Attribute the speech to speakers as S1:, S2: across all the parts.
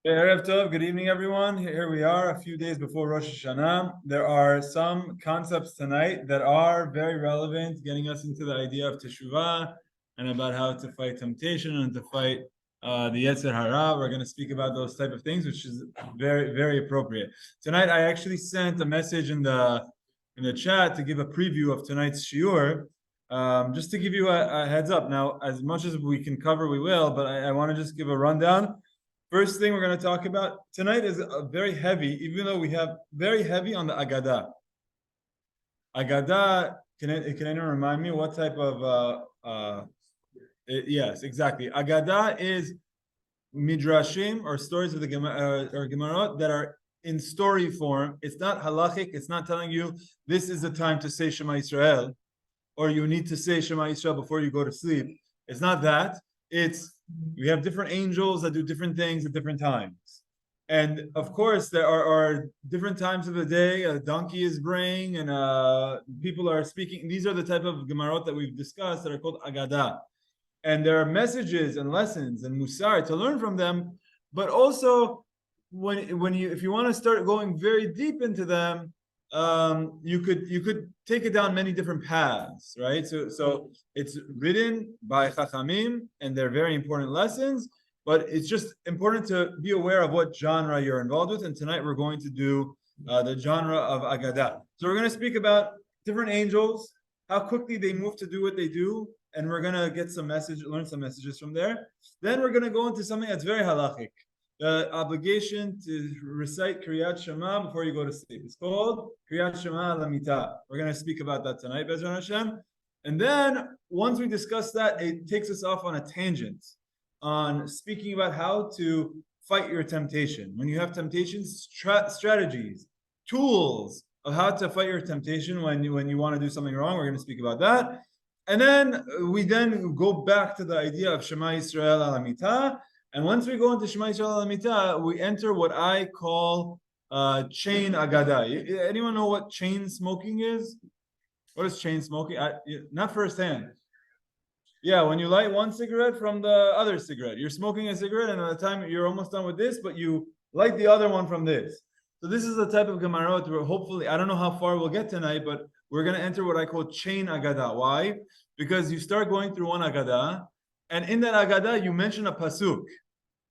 S1: Hey, Erev Tov, good evening, everyone. Here we are, a few days before Rosh Hashanah. There are some concepts tonight that are very relevant, getting us into the idea of Teshuvah and about how to fight temptation and to fight the Yetzer Hara. We're going to speak about those type of things, which is very, very appropriate. Tonight, I actually sent a message in the chat to give a preview of tonight's shiur, just to give you a heads up. Now, as much as we can cover, we will, but I want to just give a rundown. First thing we're going to talk about tonight is very heavy, even though we have very heavy on the Agadah. Agadah, can anyone remind me what type of, yes, exactly. Agadah is midrashim or stories of the Gemarot that are in story form. It's not halachic. It's not telling you this is the time to say Shema Yisrael, or you need to say Shema Yisrael before you go to sleep. It's not that. We have different angels that do different things at different times. And of course, there are different times of the day. A donkey is braying and people are speaking. These are the type of Gemarot that we've discussed that are called Agadah. And there are messages and lessons and musar to learn from them. But also, if you want to start going very deep into them, you could take it down many different paths, right? So it's written by Chachamim, and they're very important lessons, but it's just important to be aware of what genre you're involved with. And tonight we're going to do the genre of Agadah. So we're going to speak about different angels, how quickly they move to do what they do, and we're going to learn some messages from there. Then we're going to go into something that's very halachic. The obligation to recite Kriyat Shema before you go to sleep. It's called Kriyat Shema Al Hamita. We're going to speak about that tonight, Bezrat Hashem. And then, once we discuss that, it takes us off on a tangent on speaking about how to fight your temptation. When you have temptations, strategies, tools of how to fight your temptation when you want to do something wrong. We're going to speak about that. And then we go back to the idea of Shema Yisrael Al Hamita. And once we go into Shema Yisrael Al Hamita, we enter what I call chain Agadah. Anyone know what chain smoking is? What is chain smoking? Not firsthand. Yeah, when you light one cigarette from the other cigarette. You're smoking a cigarette, and at the time you're almost done with this, but you light the other one from this. So this is the type of Gemarot where hopefully, I don't know how far we'll get tonight, but we're going to enter what I call chain Agadah. Why? Because you start going through one Agadah, and in that Agadah, you mention a pasuk.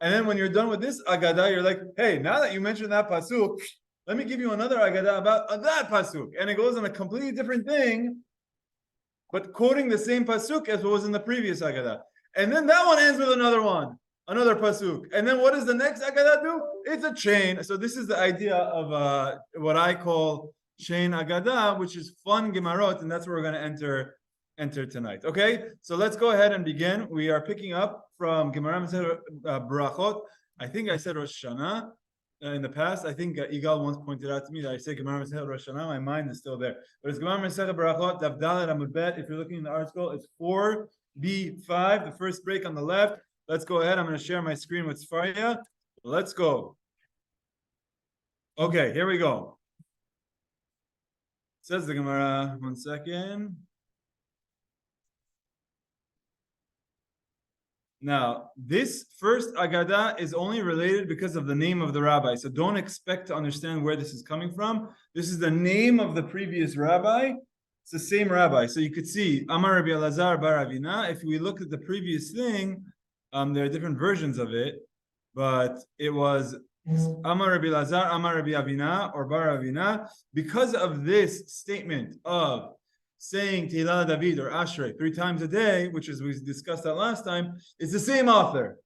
S1: And then when you're done with this Agadah, you're like, hey, now that you mentioned that pasuk, let me give you another Agadah about that pasuk. And it goes on a completely different thing, but quoting the same pasuk as what was in the previous Agadah. And then that one ends with another pasuk. And then what does the next Agadah do? It's a chain. So this is the idea of what I call chain Agadah, which is fun Gemarot, and that's where we're going to enter tonight. Okay, so let's go ahead and begin. We are picking up from Gemara Berachot. I think I said Rosh Hashanah in the past. I think Igal once pointed out to me that I say Gemara Rosh Hashanah. My mind is still there, but it's Gemara Berachot Daf Dalet Amud Bet. If you're looking in the article, it's 4b5, the first break on the left. Let's go ahead. I'm going to share my screen with Sfaria. Let's go. Okay, here we go. It says the Gemara. 1 second. Now, this first Agadah is only related because of the name of the rabbi. So don't expect to understand where this is coming from. This is the name of the previous rabbi. It's the same rabbi. So you could see, Amar Rabbi Elazar bar Avina. If we look at the previous thing, there are different versions of it, but it was Amar Rabbi Elazar, Amar Rabbi Avina, or bar Avina. Because of this statement of saying Tehillah David or Ashrei 3 times a day, which is we discussed that last time, it's the same author.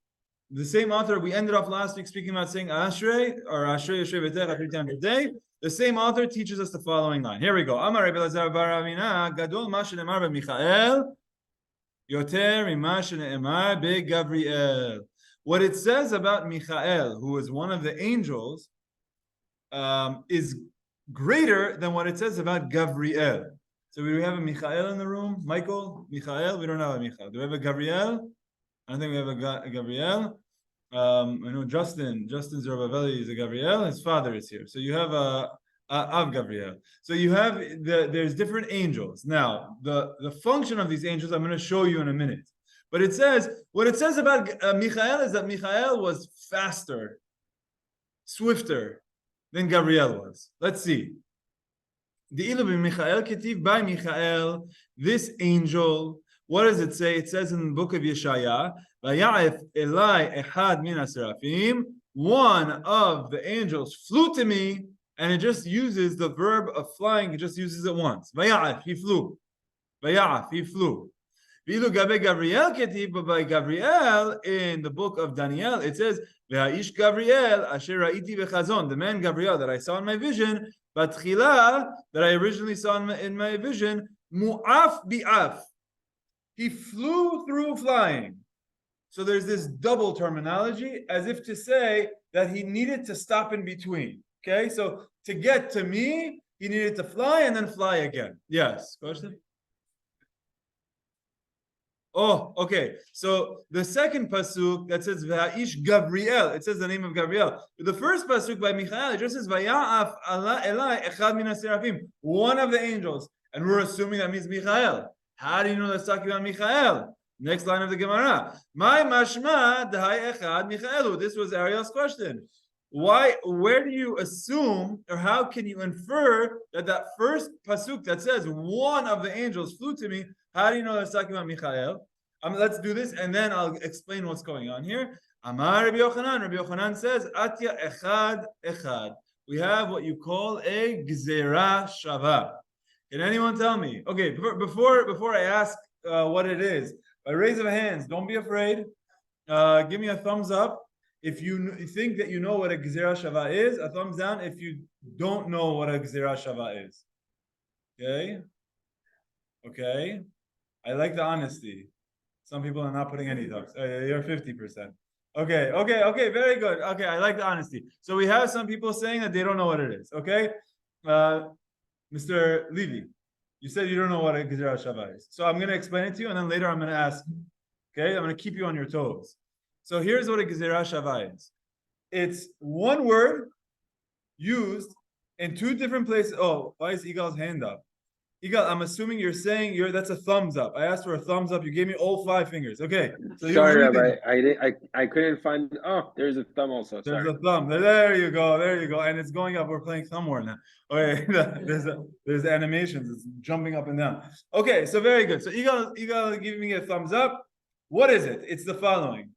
S1: The same author. We ended off last week speaking about saying Ashrei or Ashrei Yoshev V'techa 3 times a day. The same author teaches us the following line. Here we go. Amar Rabbi Elazar bar Avina, Gadol ma shenemar b'Michael, yoter mima shenemar b'Gavriel. What it says about Michael, who is one of the angels, is greater than what it says about Gavriel. So we have a Michael in the room. Michael, Michael. We don't have a Michael. Do we have a Gabriel? I don't think we have a Gabriel. I know Justin Zerubbabel is a Gabriel. His father is here. So you have a Av Gabriel. So you have there's different angels. Now the function of these angels I'm going to show you in a minute. But what it says about Michael is that Michael was faster swifter than Gabriel was. Let's see. The ilu b'Michael ketiv by Michael, this angel. What does it say? It says in the book of Yeshaya, "Vaya'ef Elai echad min haseraphim." One of the angels flew to me, and it just uses the verb of flying. It just uses it once. Vaya'ef, he flew. Vaya'ef, he flew. V'ilu gabe Gabriel ketiv, but by Gabriel in the book of Daniel, it says, "Veha'ish Gabriel asher ra'iti bechazon." The man Gabriel that I saw in my vision, Batchila that I originally saw in my vision, mu'af bi'af. He flew through flying. So there's this double terminology, as if to say that he needed to stop in between. Okay, so to get to me, he needed to fly and then fly again. Yes, question? Oh, okay. So the second pasuk that says Va'ish Gabriel, it says the name of Gabriel. The first pasuk by Michael, it just says Vaya'af Allah Elai Echad min Serafim, one of the angels, and we're assuming that means Michael. How do you know that's talking about Michael? Next line of the Gemara. My mashma d'hai echad Michaelu. This was Ariel's question. Why? Where do you assume, or how can you infer that first pasuk that says one of the angels flew to me? How do you know that's talking about Michael? Let's do this, and then I'll explain what's going on here. Amar Rabbi Yochanan. Rabbi Yochanan says, Atya echad echad. We have what you call a Gezerah Shava. Can anyone tell me? Okay, before I ask what it is, by raise of hands, don't be afraid. Give me a thumbs up if you think that you know what a Gezerah Shava is. A thumbs down if you don't know what a Gezerah Shava is. Okay. I like the honesty. Some people are not putting any thumbs. You're 50%. Okay, very good. Okay, I like the honesty. So we have some people saying that they don't know what it is. Okay, Mr. Levy, you said you don't know what a Gezerah Shava is. So I'm going to explain it to you, and then later I'm going to ask. Okay, I'm going to keep you on your toes. So here's what a Gezerah Shava is. It's one word used in two different places. Oh, why is Igal's hand up? Igal, I'm assuming you're saying that's a thumbs up. I asked for a thumbs up. You gave me all 5 fingers. Okay. So
S2: sorry, Rabbi. I couldn't find. Oh, there's a thumb also. Sorry.
S1: There's a thumb. There you go. And it's going up. We're playing thumb war now. Okay. There's animations. It's jumping up and down. Okay. So very good. So Igal giving me a thumbs up. What is it? It's the following.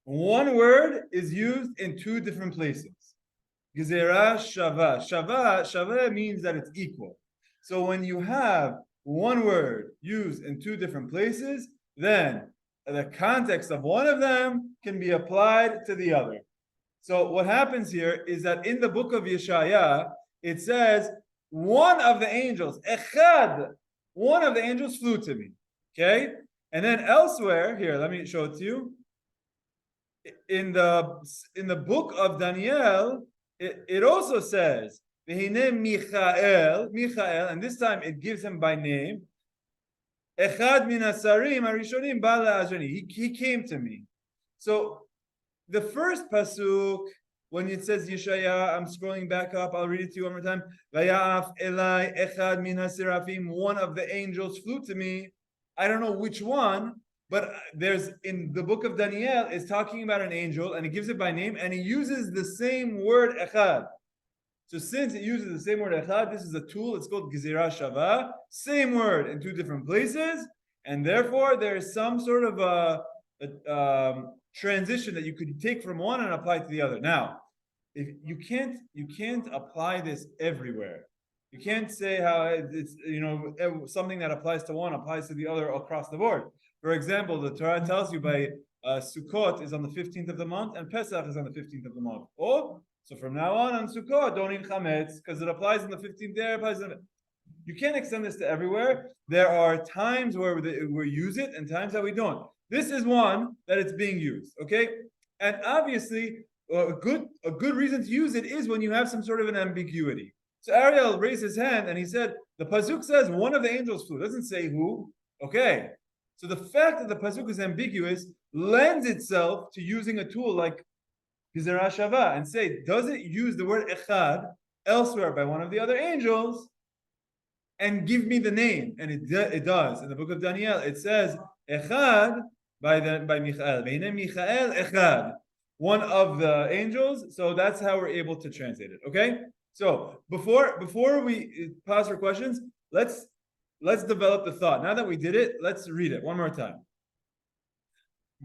S1: One word is used in 2 different places. Gezerah Shava. Shava means that it's equal. So when you have one word used in 2 different places, then the context of one of them can be applied to the other. So what happens here is that in the book of Yeshaya, it says, one of the angels, echad, one of the angels flew to me. Okay? And then elsewhere, here, let me show it to you. In the book of Daniel, it also says, Michael, and this time it gives him by name. Echad min hasarim harishonim ba la'azrani. He came to me. So the first pasuk, when it says Yeshaya, I'm scrolling back up. I'll read it to you one more time. Vaya'af elai echad min haserafim. One of the angels flew to me. I don't know which one, but there's in the book of Daniel, it's talking about an angel, and it gives it by name, and he uses the same word echad. So since it uses the same word echad, this is a tool. It's called Gezerah Shava. Same word in 2 different places, and therefore there is some sort of a transition that you could take from one and apply to the other. Now, if you can't apply this everywhere. You can't say how it's something that applies to one applies to the other across the board. For example, the Torah tells you by Sukkot is on the 15th of the month and Pesach is on the 15th of the month. So from now on Sukkot, don't eat chametz because it applies on the 15th day. You can't extend this to everywhere. There are times where we use it and times that we don't. This is one that it's being used. Okay, and obviously a good reason to use it is when you have some sort of an ambiguity. So Ariel raised his hand and he said, the pasuk says one of the angels flew. It doesn't say who. Okay, so the fact that the pasuk is ambiguous lends itself to using a tool like Gezerah Shava and say, does it use the word echad elsewhere by one of the other angels and give me the name? And it does. In the book of Daniel, it says echad by Michael. Michael echad. one of the angels. So that's how we're able to translate it. Okay. So before we pause for questions, let's develop the thought. Now that we did it, let's read it one more time.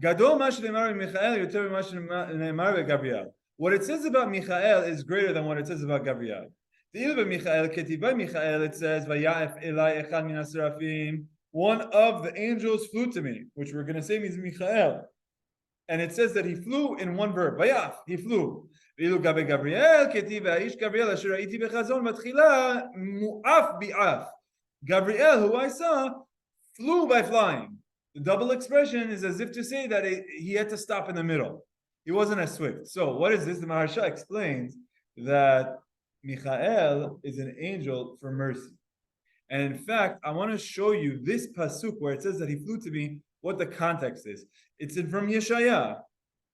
S1: Gadol ma shenemar b'Michael yoter m'ma shenemar b'Gabriel. What it says about Michael is greater than what it says about Gabriel. It says, one of the angels flew to me, which we're going to say means Michael. And it says that he flew in one verb. Vayaf, he flew. Gabriel, who I saw, flew by flying. The double expression is as if to say that he had to stop in the middle. He wasn't as swift. So what is this? The Maharsha explains that Michael is an angel for mercy. And in fact, I want to show you this pasuk where it says that he flew to me, what the context is. It's from Yeshaya.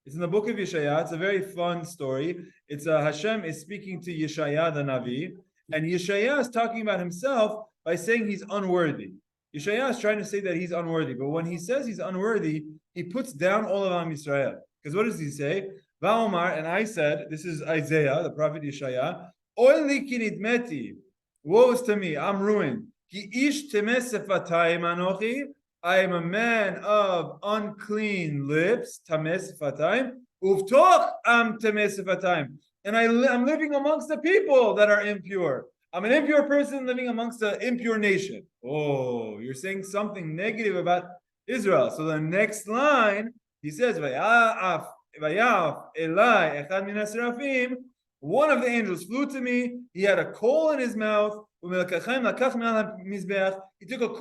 S1: It's in the book of Yeshaya. It's a very fun story. It's Hashem is speaking to Yeshaya the Navi, and Yeshaya is talking about himself by saying he's unworthy. Yeshaya is trying to say that he's unworthy, but when he says he's unworthy, he puts down all of Am Yisrael. Because what does he say? Va'omar, and I said, this is Isaiah, the prophet Yeshaya, Oili ki nidmeti, woe is to me, I'm ruined. Ki ish temes sefatayim anochi, I am a man of unclean lips, tames sefatayim, uvtoch am temes sefatayim, and I'm living amongst the people that are impure. I'm an impure person living amongst an impure nation. Oh, you're saying something negative about Israel. So the next line, he says, Vayaf Elai echad min hasrafim. One of the angels flew to me. He had a coal in his mouth. He took a coal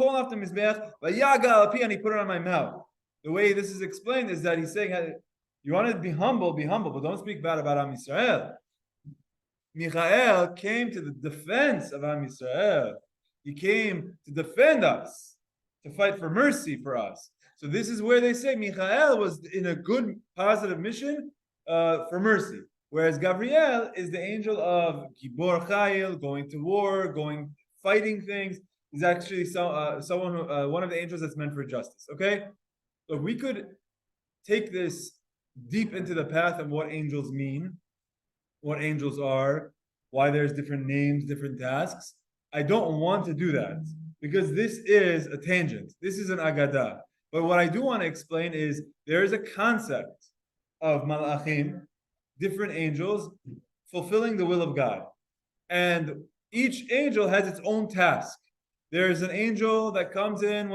S1: off the mizbeach, and he put it on my mouth. The way this is explained is that he's saying, you want to be humble, but don't speak bad about Am Yisrael. Michael came to the defense of Am Yisrael. He came to defend us, to fight for mercy for us. So this is where they say Michael was in a good, positive mission for mercy. Whereas Gabriel is the angel of Gibor Chayil, going to war, fighting things. He's actually someone who, one of the angels that's meant for justice. Okay? So we could take this deep into the path of what angels mean, what angels are, why there's different names, different tasks. I don't want to do that because this is a tangent. This is an agadah. But what I do want to explain is there is a concept of malachim, different angels, fulfilling the will of God. And each angel has its own task. There is an angel that comes in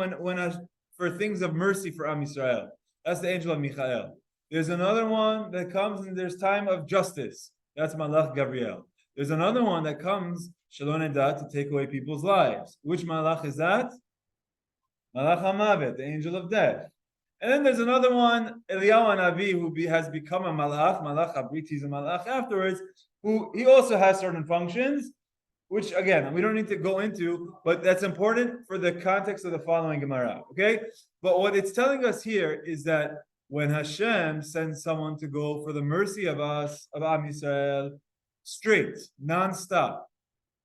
S1: for things of mercy for Am Yisrael. That's the angel of Michael. There's another one that comes and there's time of justice. That's Malach Gabriel. There's another one that comes, Shalom Edat, to take away people's lives. Which Malach is that? Malach HaMavet, the angel of death. And then there's another one, Eliyahu Hanavi, who has become a Malach Habrit, he's a Malach afterwards, who he also has certain functions, which again, we don't need to go into, but that's important for the context of the following Gemara, okay? But what it's telling us here is that when Hashem sends someone to go for the mercy of us, of Am Yisrael, straight, non-stop.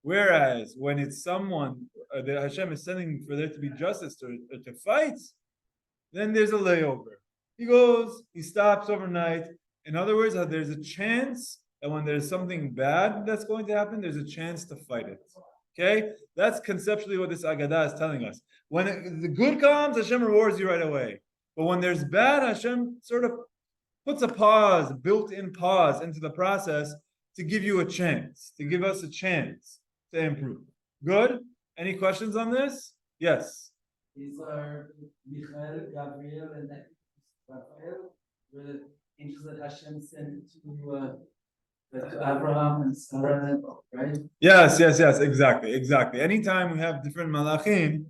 S1: Whereas when it's someone that Hashem is sending for there to be justice, to fight, then there's a layover. He goes, he stops overnight. In other words, there's a chance that when there's something bad that's going to happen, there's a chance to fight it. Okay? That's conceptually what this Agadah is telling us. When the good comes, Hashem rewards you right away. But when there's bad, Hashem sort of puts a pause, built-in pause into the process to give you a chance, to give us a chance to improve. Good? Any questions on this? Yes.
S3: These are Michael, Gabriel, and Raphael, were the angels that Hashem sent to Abraham and Sarah, right?
S1: Yes, exactly. Anytime we have different malachim,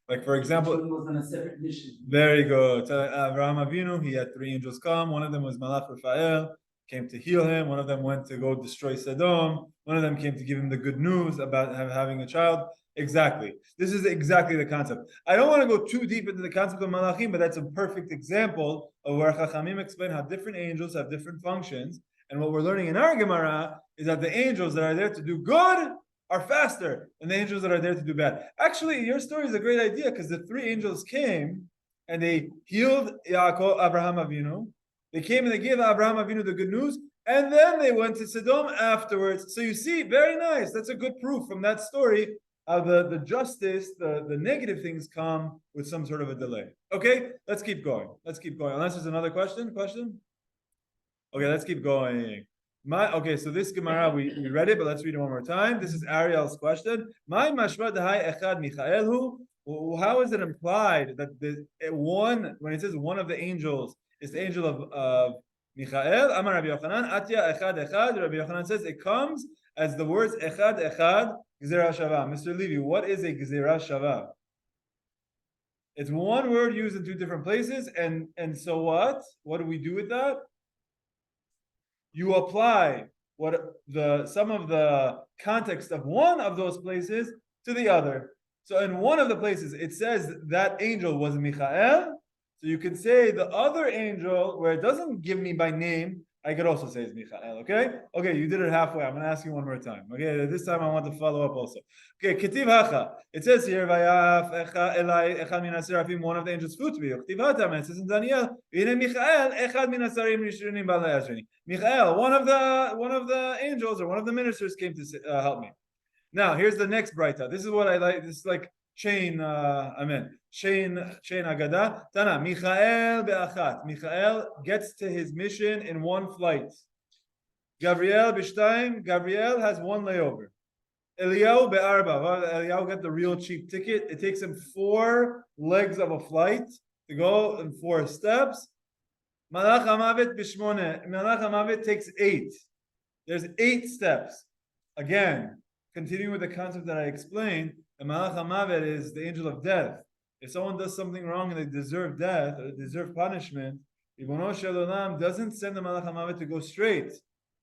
S1: like for example,
S3: Each one was on a separate mission.
S1: very good. Abraham Avinu, he had 3 angels come. One of them was Malach Raphael, came to heal him. One of them went to go destroy Sodom. One of them came to give him the good news about having a child. Exactly. This is exactly the concept. I don't want to go too deep into the concept of malachim, but that's a perfect example of where Chachamim explain how different angels have different functions. And what we're learning in our Gemara is that the angels that are there to do good are faster than the angels that are there to do bad. Actually, your story is a great idea because the 3 angels came and they healed Abraham Avinu. They came and they gave Abraham Avinu the good news, and then they went to Sodom afterwards. So you see, very nice. That's a good proof from that story how the justice, the negative things come with some sort of a delay. Okay, let's keep going. Let's keep going. Unless there's another question? Okay, let's keep going. Okay, so this Gemara, we read it, but let's read it one more time. This is Ariel's question. My mashma dahai echad Michaelhu. How is it implied that the one, when it says one of the angels, is the angel of Michael? Amar Rabbi Yochanan, Atya echad echad. Rabbi Yochanan says it comes as the words echad echad, Gezerah Shava. Mr. Levy, what is a Gezerah Shava? It's one word used in two different places, and so what? What do we do with that? You apply some of the context of one of those places to the other. So in one of the places it says that angel was Michael. So you can say the other angel where it doesn't give me by name, I could also say it's Michael. Okay? Okay, you did it halfway. I'm gonna ask you one more time. Okay, this time I want to follow up also. Okay, Ketiv Hacha. It says here, Vayaf Echa Elai Echad Min HaSerafim, one of the angels flew to me. Ketiv Hatam, it says in Daniel, V'hinei Michael Echad Min HaSarim Rishonim Balei Ashrini. Michael, one of the angels or one of the ministers came to help me. Now here's the next Braita. This is what I like. This is like chain. Chain Agada. Tana Michael be'achat. Michael gets to his mission in one flight. Gabriel b'shtayim. Gabriel has one layover. Eliyahu be'arba. Eliyahu got the real cheap ticket. It takes him 4 legs of a flight to go in 4 steps. Malach HaMavet b'shmone. Malach HaMavet takes 8. There's 8 steps. Again, continuing with the concept that I explained, the Malach HaMavet is the angel of death. If someone does something wrong and they deserve death or they deserve punishment, Ribono Shel Olam doesn't send the Malach HaMavet to go straight.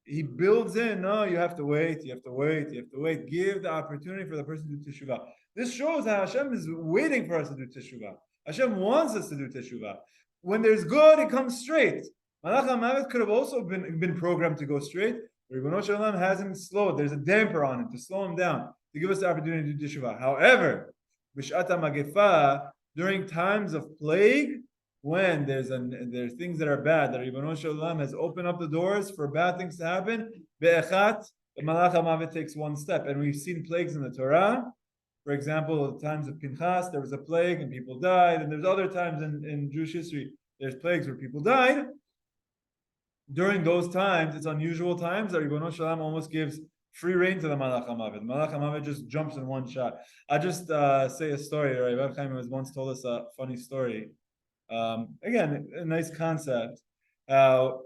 S1: He builds in, no, you have to wait, you have to wait, you have to wait. Give the opportunity for the person to do teshuvah. This shows how Hashem is waiting for us to do teshuvah. Hashem wants us to do teshuvah. When there's good, it comes straight. Malach HaMavet could have also been programmed to go straight. Ribono Shel Olam has him slowed. There's a damper on him to slow him down, to give us the opportunity to do teshuvah. However, B'shata Magefa, during times of plague, when there's things that are bad, that Ribono Shel Olam has opened up the doors for bad things to happen, Be'echat, the Malach HaMavet takes one step. And we've seen plagues in the Torah. For example, at the times of Pinchas, there was a plague and people died. And there's other times in Jewish history, there's plagues where people died. During those times, it's unusual times that Ribono Shel Olam almost gives free reign to the Malach HaMavet. Malach HaMavet just jumps in one shot. I just say a story. Right? Bedtime has once told us a funny story. Again, a nice concept. When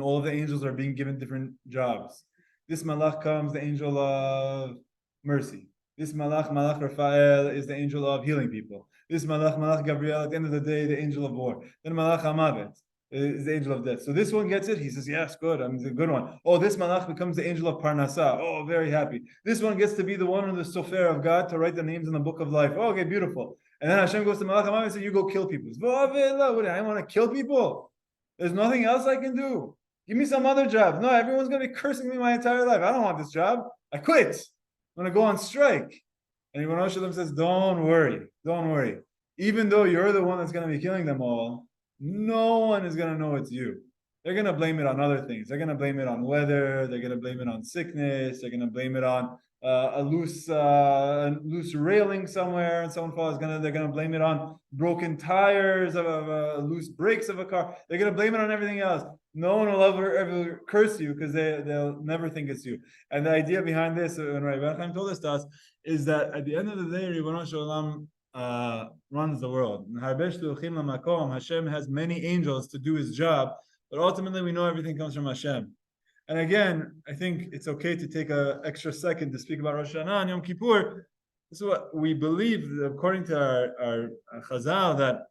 S1: all of the angels are being given different jobs. This Malach comes, the angel of mercy. This Malach Raphael, is the angel of healing people. This Malach Gabriel, at the end of the day, the angel of war. Then Malach HaMavet is the angel of death. So this one gets it. He says, yes, good. It's a good one. Oh, this Malach becomes the angel of Parnasa. Oh, very happy. This one gets to be the one in the Sofer of God to write the names in the book of life. Oh, okay, beautiful. And then Hashem goes to Malach HaMavet and says, you go kill people. I want to kill people? There's nothing else I can do. Give me some other job. No, everyone's going to be cursing me my entire life. I don't want this job. I quit. I'm going to go on strike. And Ribono Shel Olam says, don't worry. Even though you're the one that's going to be killing them all, no one is going to know it's you. They're going to blame it on other things. They're going to blame it on weather. They're going to blame it on sickness. They're going to blame it on a loose railing somewhere, and someone falls. They're going to blame it on broken tires of loose brakes of a car. They're going to blame it on everything else. No one will ever curse you because they'll never think it's you. And the idea behind this, when Rabbi Bedtime told this to us, is that at the end of the day, Ribono Shel Olam runs the world. Hashem has many angels to do his job, but ultimately we know everything comes from Hashem. And again, I think it's okay to take an extra second to speak about Rosh Hashanah and Yom Kippur. This is what we believe, according to our Chazal, that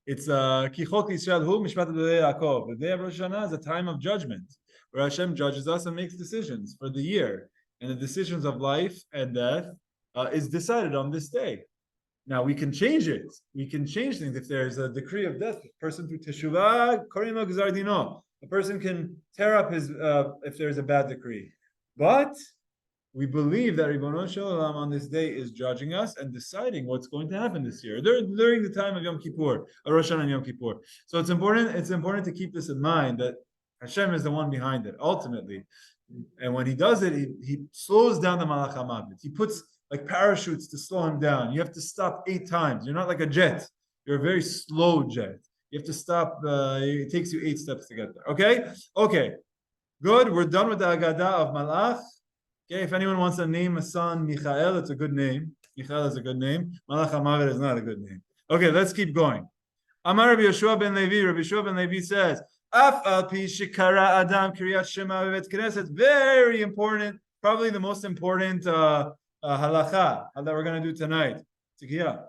S1: it's Kichok Yisrael Hu Mishpat Yaakov. The day of Rosh Hashanah is a time of judgment, where Hashem judges us and makes decisions for the year. And the decisions of life and death is decided on this day. Now we can change it. We can change things. If there's a decree of death, a person through teshuvah, korimo gzar dino. A person can tear up his if there's a bad decree. But we believe that Ribono Shel Olam on this day is judging us and deciding what's going to happen this year during the time of Yom Kippur, Rosh Hashanah and Yom Kippur. So it's important to keep this in mind that Hashem is the one behind it ultimately, and when He does it, He slows down the Malach HaMavet. He puts like parachutes to slow him down. You have to stop 8 times. You're not like a jet. You're a very slow jet. You have to stop. It takes you 8 steps to get there. Okay. Good. We're done with the Agadah of Malach. Okay, if anyone wants to name a son Michael, it's a good name. Michael is a good name. Malach HaMavet is not a good name. Okay, let's keep going. Amar Rabbi Yeshua ben Levi. Rabbi Yeshua ben Levi says, Af al pi shekara Adam kriyat Shema b'Beit Knesset. Very important, probably the most important halacha that we're going to do tonight. Tikiya.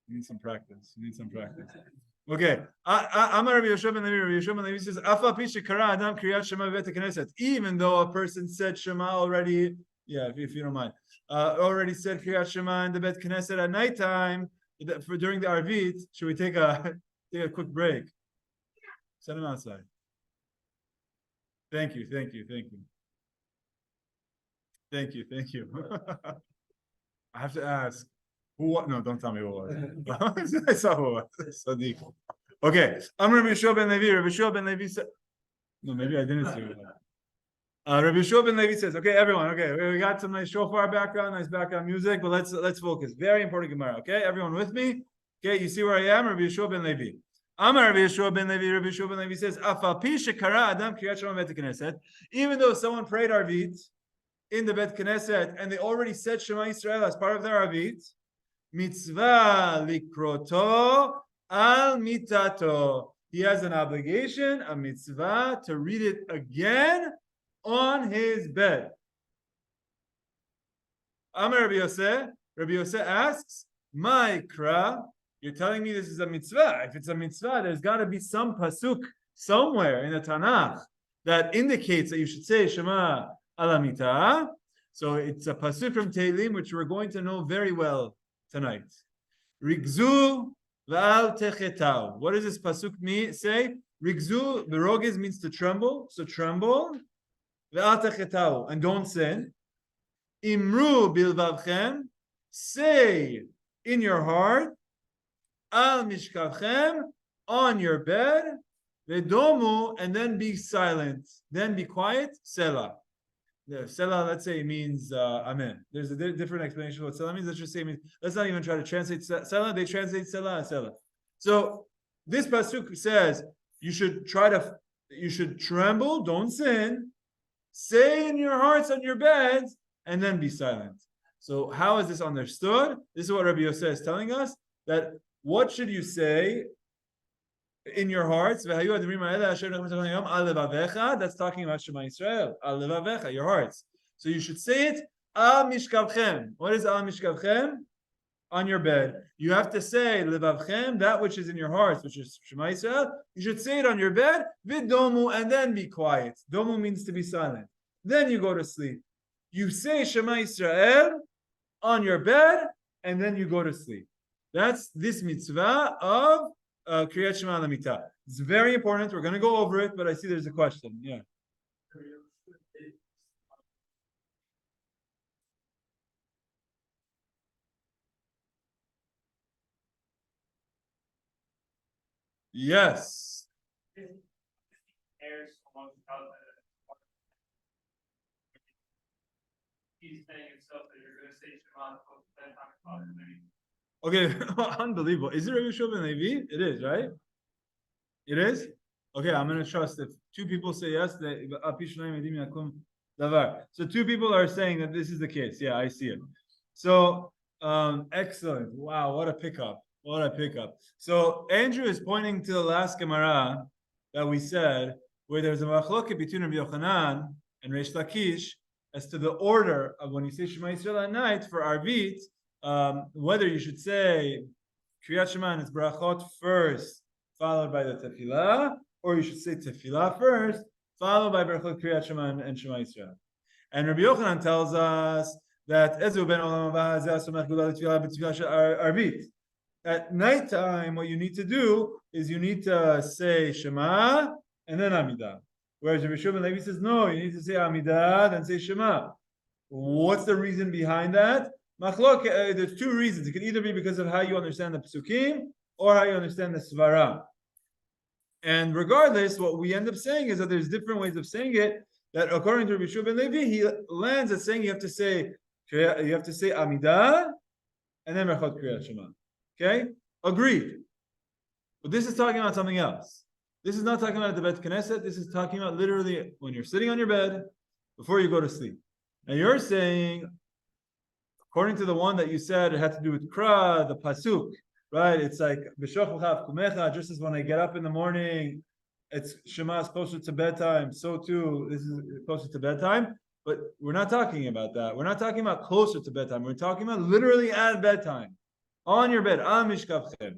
S1: You need some practice. Okay. Amar Rabbi Yeshua ben Levi. Rabbi Yeshua ben Levi says, "Afa pi shekara Adam kriyat Shema b'Beit Knesset." Even though a person said Shema already, if you don't mind, already said kriyat Shema in the Beit Knesset at nighttime during the Arvit. Should we take a quick break? Send him outside. Thank you. I have to ask. Who? What? No, don't tell me who it was. I saw who it was. Sadiq. Okay. I'm Rabbi Yeshua ben Levi. Rabbi Yeshua ben Levi said. No, maybe I didn't see it. Rabbi Yeshua ben Levi says, okay, everyone, okay, we got some nice shofar background, nice background music, but let's focus. Very important Gemara. Okay, everyone with me? Okay, you see where I am? Rabbi Yeshua ben Levi. Amar Rabbi Yeshua ben Levi. Rabbi Yeshua ben Levi says, Afal pi shekara Adam kriyat Shema b'Beit Knesset. Even though someone prayed Arvit in the Beit Knesset and they already said Shema Yisrael as part of their Arvit, mitzvah likroto al mitato. He has an obligation, a mitzvah, to read it again on his bed. Amar Rabbi Yosef. Rabbi Yosef asks, Ma'ikra, you're telling me this is a mitzvah. If it's a mitzvah, there's got to be some pasuk somewhere in the Tanakh that indicates that you should say Shema Al Hamita. So it's a pasuk from Tehillim, which we're going to know very well tonight. Rigzu v'al techetau. What does this pasuk say? Rigzu, berogiz means to tremble. So tremble. V'al techetau, and don't sin. Imru bilvavchem, say in your heart. Al mishkavchem, on your bed. Vedomu, and then be silent. Then be quiet. Selah. Selah, let's say, means Amen. There's a different explanation of what Selah means. Let's just say, let's not even try to translate Selah. They translate Selah as Selah. So this pasuk says you should tremble, don't sin, say in your hearts on your beds, and then be silent. So how is this understood? This is what Rabbi Yosef is telling us, that what should you say in your hearts? That's talking about Shema Yisrael. Al levavecha, your hearts. So you should say it al mishkavchem. What is al mishkavchem? On your bed. You have to say levavchem, that which is in your hearts, which is Shema Yisrael. You should say it on your bed, vidomu, and then be quiet. Domu means to be silent. Then you go to sleep. You say Shema Yisrael on your bed, and then you go to sleep. That's this mitzvah of Kriyat Shema Al Hamita. It's very important. We're going to go over it, but I see there's a question. Yeah. Yes. He's saying himself that you're going to say Shema bedtime. Okay, unbelievable. Is it Rabbi Yeshua ben Levi? It is, right? It is? Okay, I'm going to trust if 2 people say yes, so 2 people are saying that this is the case. Yeah, I see it. So, excellent. Wow, what a pickup. So, Andrew is pointing to the last Gemara that we said, where there's a machloket between Rabbi Yochanan and Reish Lakish as to the order of when you say Shema Yisrael at night for Arvit, whether you should say Kriyat Shema and its Berachot first, followed by the Tefillah, or you should say Tefillah first, followed by Berachot Kriyat Shema and Shema Yisrael. And Rabbi Yochanan tells us that Arvit. At nighttime, what you need to do is you need to say Shema and then Amidah. Whereas Rabbi Shua ben Levi says, no, you need to say Amidah, then say Shema. What's the reason behind that? Machlok, there's two reasons. It could either be because of how you understand the Psukim or how you understand the Svara. And regardless, what we end up saying is that there's different ways of saying it. That according to Rabbi Shua ben Levi, he lands at saying you have to say Amidah and then Berachot Kriyat Shema. Okay, agreed. But this is talking about something else. This is not talking about the Bet Knesset. This is talking about literally when you're sitting on your bed before you go to sleep. And you're saying, according to the one that you said, it had to do with Kra, the pasuk. Right, it's like B'shoch kumecha. Just as when I get up in the morning, it's Shema is closer to bedtime. So too, this is closer to bedtime. But we're not talking about that. We're not talking about closer to bedtime. We're talking about literally at bedtime, on your bed, al mishkavchem.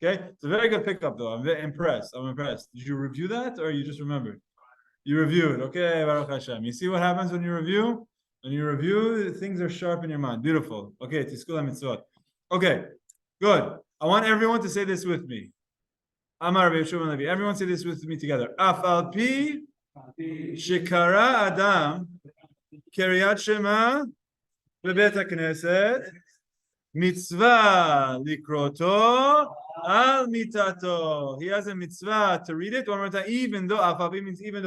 S1: Okay, it's a very good pickup though. I'm very impressed. I'm impressed. Did you review that, or you just remembered? You reviewed. Okay, Baruch Hashem. You see what happens when you review? When you review, things are sharp in your mind. Beautiful. Okay, Tiskul HaMitzvot. Okay, good. I want everyone to say this with me. Amar Rabbi Shua ben Levi. Everyone say this with me together. Af al pi shekara adam Kiryat Shema bebet HaKnesset mitzvah likroto al mitato. He has a mitzvah to read it one more time, even though af al pi means even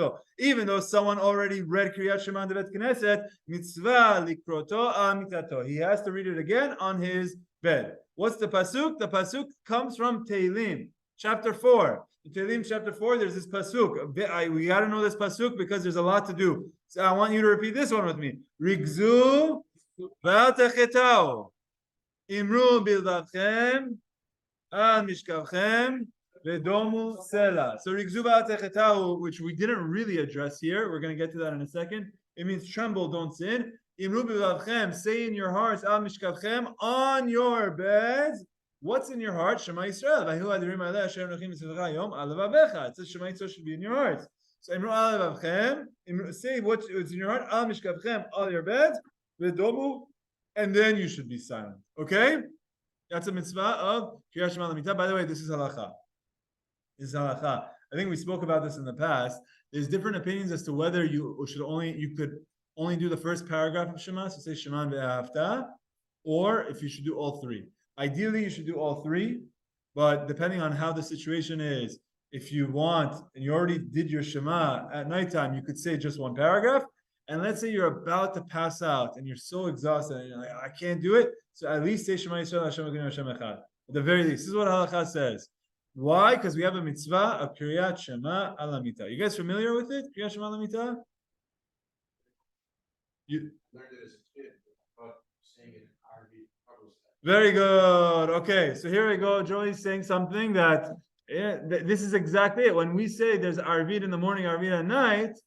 S1: though someone already read Kiryat Shema in the Bet Knesset, mitzvah likroto al mitato. He has to read it again on his bed. What's the pasuk? The pasuk comes from Tehillim, chapter 4. In Tehillim, chapter 4, there's this pasuk. We got to know this pasuk because there's a lot to do. So I want you to repeat this one with me. Rigzu ve'al techetau imru bilvavchem al mishkavchem ve'domu sela. So rigzu ve'al techetau, which we didn't really address here. We're going to get to that in a second. It means tremble, don't sin. Imru b'lavchem, say in your hearts, al mishkavchem, on your beds. What's in your heart? Shema Yisrael. It says Shema Yisrael should be in your hearts. So imru al levavchem, say what's in your heart, al mishkavchem, all your beds, v'domu, and then you should be silent. Okay? That's a mitzvah of Shema Al Hamita. By the way, this is halacha. This is halacha. I think we spoke about this in the past. There's different opinions as to whether you could only do the first paragraph of Shema, so say Shema ve'ahavta, or if you should do all three. Ideally, you should do all three, but depending on how the situation is, if you want, and you already did your Shema at nighttime, you could say just one paragraph, and let's say you're about to pass out, and you're so exhausted, and you're like, I can't do it, so at least say Shema Yisrael, Hashem Elokeinu Hashem Echad. At the very least, this is what halakha says. Why? Because we have a mitzvah of Kiryat Shema Al Hamita. You guys familiar with it? Kiryat Shema Al Hamita? You learned it as a kid, but saying it in Arabic. Very good. Okay, so here we go. Joey's saying something that this is exactly it. When we say there's Arvit in the morning, Arvit at night,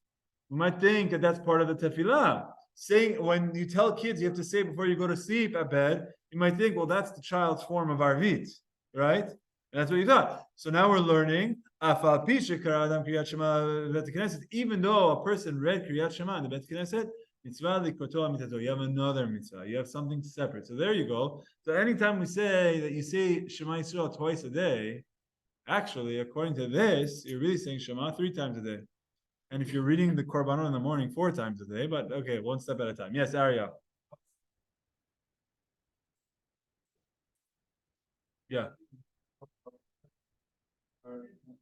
S1: we might think that that's part of the tefillah. Saying when you tell kids you have to say before you go to sleep at bed, you might think, well, that's the child's form of Arvit, right? And that's what you thought. So now we're learning. Even though a person read Kriyat Shema in the Bet Knesset, you have another mitzvah. You have something separate. So there you go. So anytime we say that you say Shema Yisrael twice a day, actually, according to this, you're really saying Shema 3 times a day. And if you're reading the Korbanot in the morning 4 times a day, but okay, one step at a time. Yes, Arya. Yeah.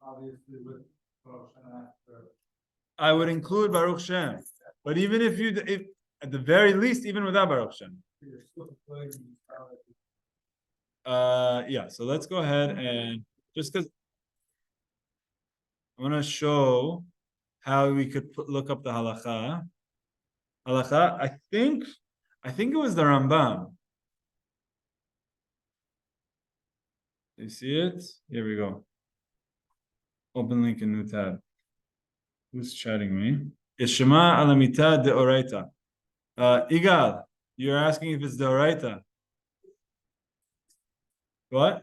S1: Obviously, with Rosh Hashanah. I would include Baruch Shem. But even if at the very least, even without Baruch Shem. Yeah, so let's go ahead and just because I want to show how we could look up the halacha. Halacha, I think it was the Rambam. You see it? Here we go. Open link in new tab. Who's chatting me? It's Shema Al Hamita de Oraita. Igal, you're asking if it's the Oraita. What?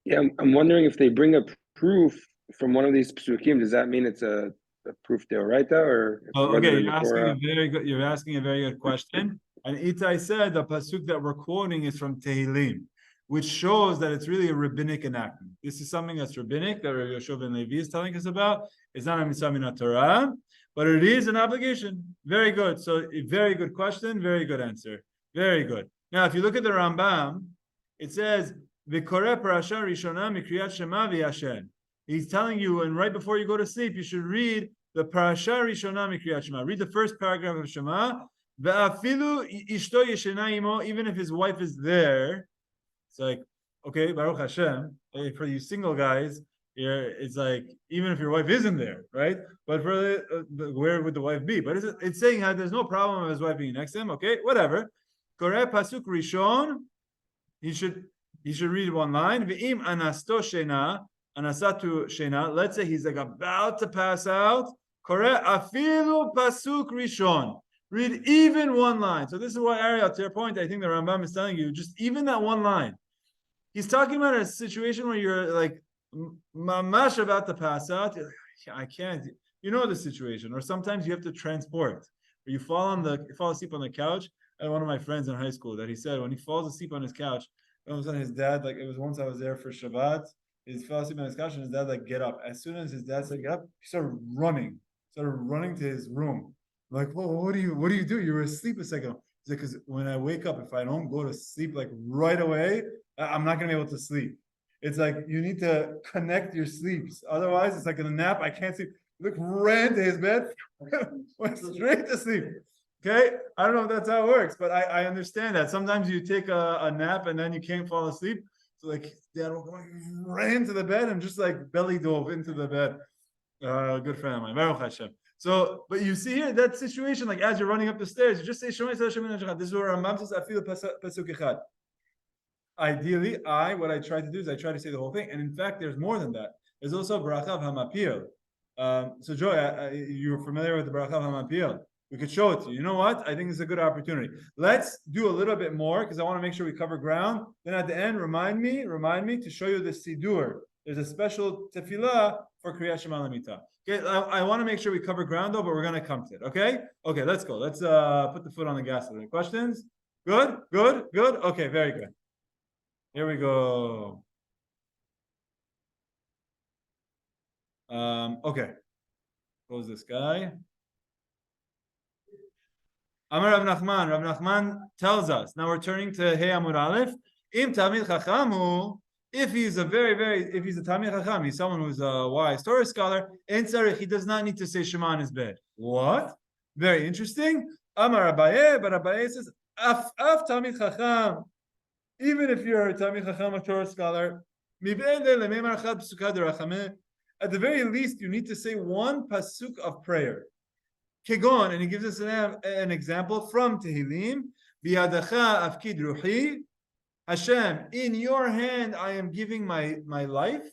S2: Yeah, I'm wondering if they bring a proof from one of these psukim. Does that mean it's a proof de Oraita or?
S1: Okay, you're asking a very good question. And Itai said the pasuk that we're quoting is from Tehillim, which shows that it's really a rabbinic enactment. This is something that's rabbinic that Rabbi Yoshua ben Levi is telling us about. It's not a mitzvah min Torah, but it is an obligation. Very good. So, a very good question. Very good answer. Very good. Now, if you look at the Rambam, it says, "V'koreh parasha rishona mikriyat Shema v'yashen." He's telling you, and right before you go to sleep, you should read the parasha rishona mikriyat Shema. Read the first paragraph of Shema. Ve'afilu ishto yeshena imo, even if his wife is there. It's like, okay, Baruch Hashem, for you single guys, it's like, even if your wife isn't there, right? But for where would the wife be? But it's saying that there's no problem of his wife being next to him, okay, whatever. Koreh pasuk rishon, he should read one line. Ve'im anasto shena, anasatu shena, let's say he's like about to pass out. Koreh afilu pasuk rishon. Read even one line. So this is what, Ariel, to your point, I think the Rambam is telling you, just even that one line. He's talking about a situation where you're like mamash about to pass out. You're like, I can't. You know the situation. Or sometimes you have to transport. Or you fall asleep on the couch. I had one of my friends in high school that he said when he falls asleep on his couch, all of a sudden his dad, like it was once I was there for Shabbat, he fell asleep on his couch and his dad like get up. As soon as his dad said get up, he started running to his room. I'm like, well, what do you do? You were asleep a second. He's like, because when I wake up, if I don't go to sleep like right away, I'm not gonna be able to sleep. It's like you need to connect your sleeps. Otherwise, it's like in a nap, I can't sleep. Look, ran to his bed, went straight to sleep. Okay? I don't know if that's how it works, but I understand that. Sometimes you take a nap and then you can't fall asleep. So like dad ran to the bed and just like belly dove into the bed. Good friend of mine. Baruch Hashem. So, but you see here that situation, like as you're running up the stairs, you just say Shema Yisrael. This is where Rambam says, "Afilu pasuk echad." Ideally, what I try to do is I try to say the whole thing, and in fact, there's more than that. There's also bracha of hamapil. So, Joy, you're familiar with the bracha of hamapil. We could show it to you. You know what? I think this is a good opportunity. Let's do a little bit more because I want to make sure we cover ground. Then at the end, remind me to show you the sidur. There's a special tefillah for Kriyat Shema Al Hamita. Okay, I want to make sure we cover ground though, but we're going to come to it. Okay, let's go. Let's put the foot on the gas. Any questions? Good. Okay, very good. Here we go. Okay. Close this guy. Amar Rav Nachman. Rav Nachman tells us. Now we're turning to Hey Amud Aleph. Im Talmid Chachamu. If he's a Talmid Chacham, he's someone who's a wise Torah scholar, he does not need to say Shema on his bed. What? Very interesting. Amar Abaye, but Abaye says, Af Talmid Chacham. Even if you're a Talmid Chacham, a Torah scholar, at the very least, you need to say one pasuk of prayer. Kegon, and he gives us an example from Tehillim. Biyadacha afkid ruhi. Hashem, in your hand I am giving my life.